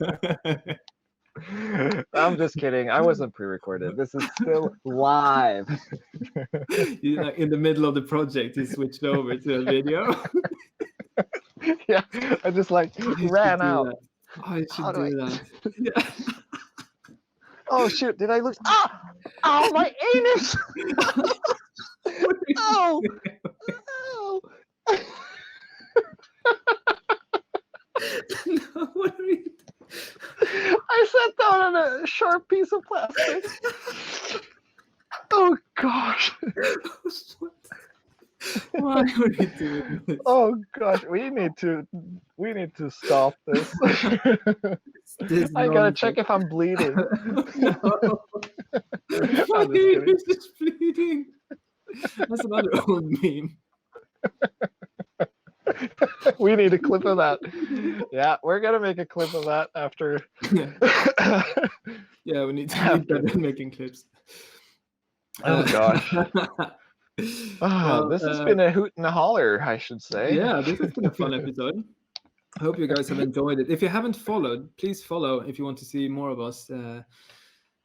I'm just kidding. I wasn't pre-recorded. This is still live. You, like, in the middle of the project, you switched over to a video. Yeah, I just like ran out. I should do that. Yeah. Oh shoot! Did I lose? Ah! Oh, my anus! Oh! Oh! No, what are you? I sat down on a sharp piece of plastic. Oh gosh! Why are you doing this? Oh gosh, we need to stop this. I gotta check if I'm bleeding. No. Why are you just bleeding? That's another old meme. We need a clip of that. Yeah, we're gonna make a clip of that after. Yeah, we need to be better at making clips. Oh gosh. This has been a hoot and a holler, I should say. Yeah, this has been a fun episode. I hope you guys have enjoyed it. If you haven't followed, please follow if you want to see more of us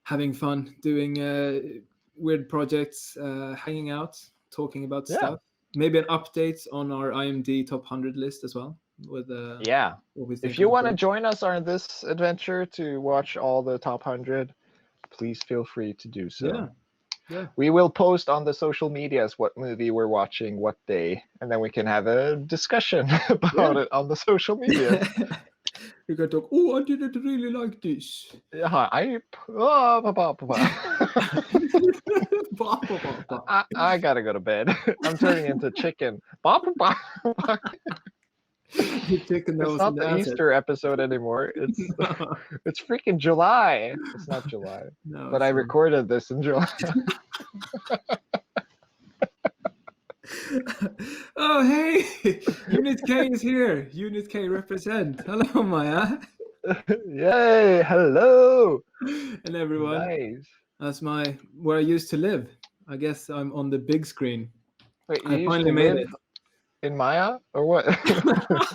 having fun, doing weird projects, hanging out, talking about stuff. Maybe an update on our IMD top 100 list as well. With what we think if you want to join us on this adventure to watch all the top 100, please feel free to do so. Yeah. We will post on the social medias what movie we're watching, what day, and then we can have a discussion about it on the social media. You can talk, oh, I didn't really like this. Yeah, I gotta go to bed. I'm turning into chicken. You took a It's nose not in the acid. Easter episode anymore. It's No, it's freaking July. It's not July, no, but it's I not. recorded this in July. Oh, hey, Unit K is here. Unit K represent. Hello, Maya. Yay! Hello. And everyone. Nice. That's where I used to live. I guess I'm on the big screen. Wait, you I used finally to made live in Maya or what? it.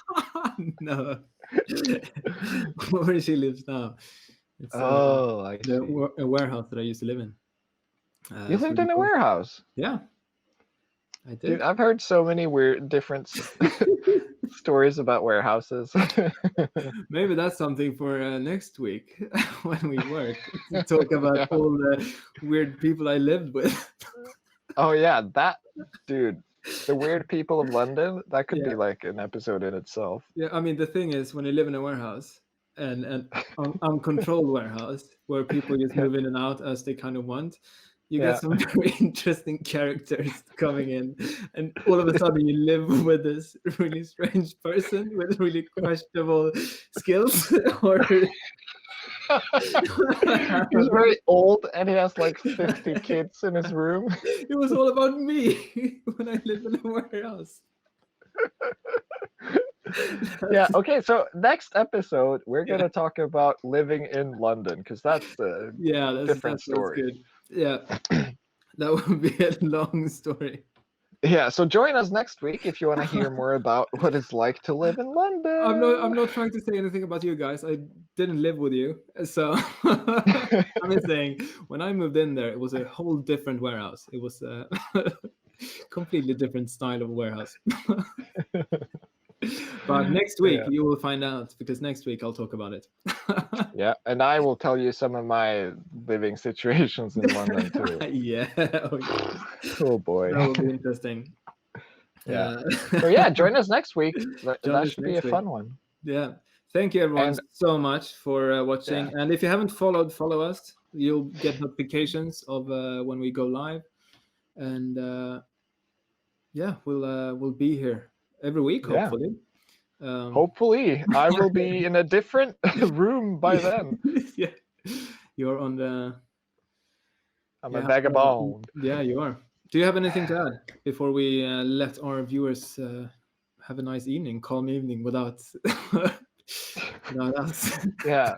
No. Where she lives now. It's Oh, I the see. a warehouse that I used to live in. You It's lived really in a cool. warehouse. Yeah, I Dude, did. I've heard so many weird different stories about warehouses. Maybe that's something for next week when we work to talk about Yeah. all the weird people I lived with. Oh yeah, that dude. The weird people of London, that could Yeah. be like an episode in itself. Yeah, I mean the thing is when you live in a warehouse and uncontrolled warehouse where people just Yeah. move in and out as they kind of want, you get Yeah. some very interesting characters coming in, and all of a sudden you live with this really strange person with really questionable skills or He's very old and he has like 50 kids in his room. it was all about me when I lived in a warehouse. Yeah, okay, so next episode we're gonna talk about living in London because that's a Yeah, different that's story. good. Yeah, that would be a long story. Yeah, so join us next week if you want to hear more about what it's like to live in London. I'm not trying to say anything about you guys. I didn't live with you, so I'm just saying when I moved in there, it was a whole different warehouse. It was a completely different style of warehouse. But next week Yeah. you will find out because next week I'll talk about it. Yeah, and I will tell you some of my living situations in London too. Yeah. Oh, yeah. Oh boy. That will be interesting. Yeah. So yeah, join us next week. Join That us should be a next week. fun one. Yeah. Thank you everyone And so much for watching. Yeah. And if you haven't followed, follow us. You'll get notifications of when we go live. And yeah, we'll be here every week, Yeah. hopefully. Hopefully, I will be in a different room by then. Yeah. You're on the I'm a vagabond. Yeah, you are. Do you have anything to add before we let our viewers have a nice evening, calm evening without us? Yeah.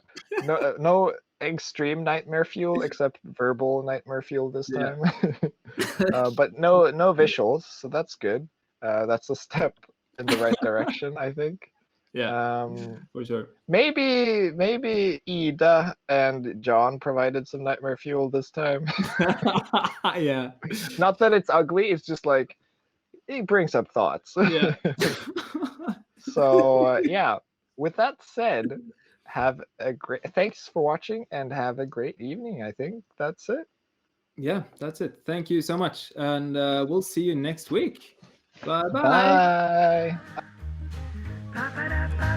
No extreme nightmare fuel except verbal nightmare fuel this Yeah. time. But no visuals, so that's good. That's a step in the right direction, I think. Yeah, for sure. Maybe Ida and John provided some nightmare fuel this time. Yeah. Not that it's ugly, it's just like it brings up thoughts. Yeah. So yeah, with that said, thanks for watching and have a great evening. I think that's it. Yeah, that's it. Thank you so much, and we'll see you next week. Bye bye. Bye.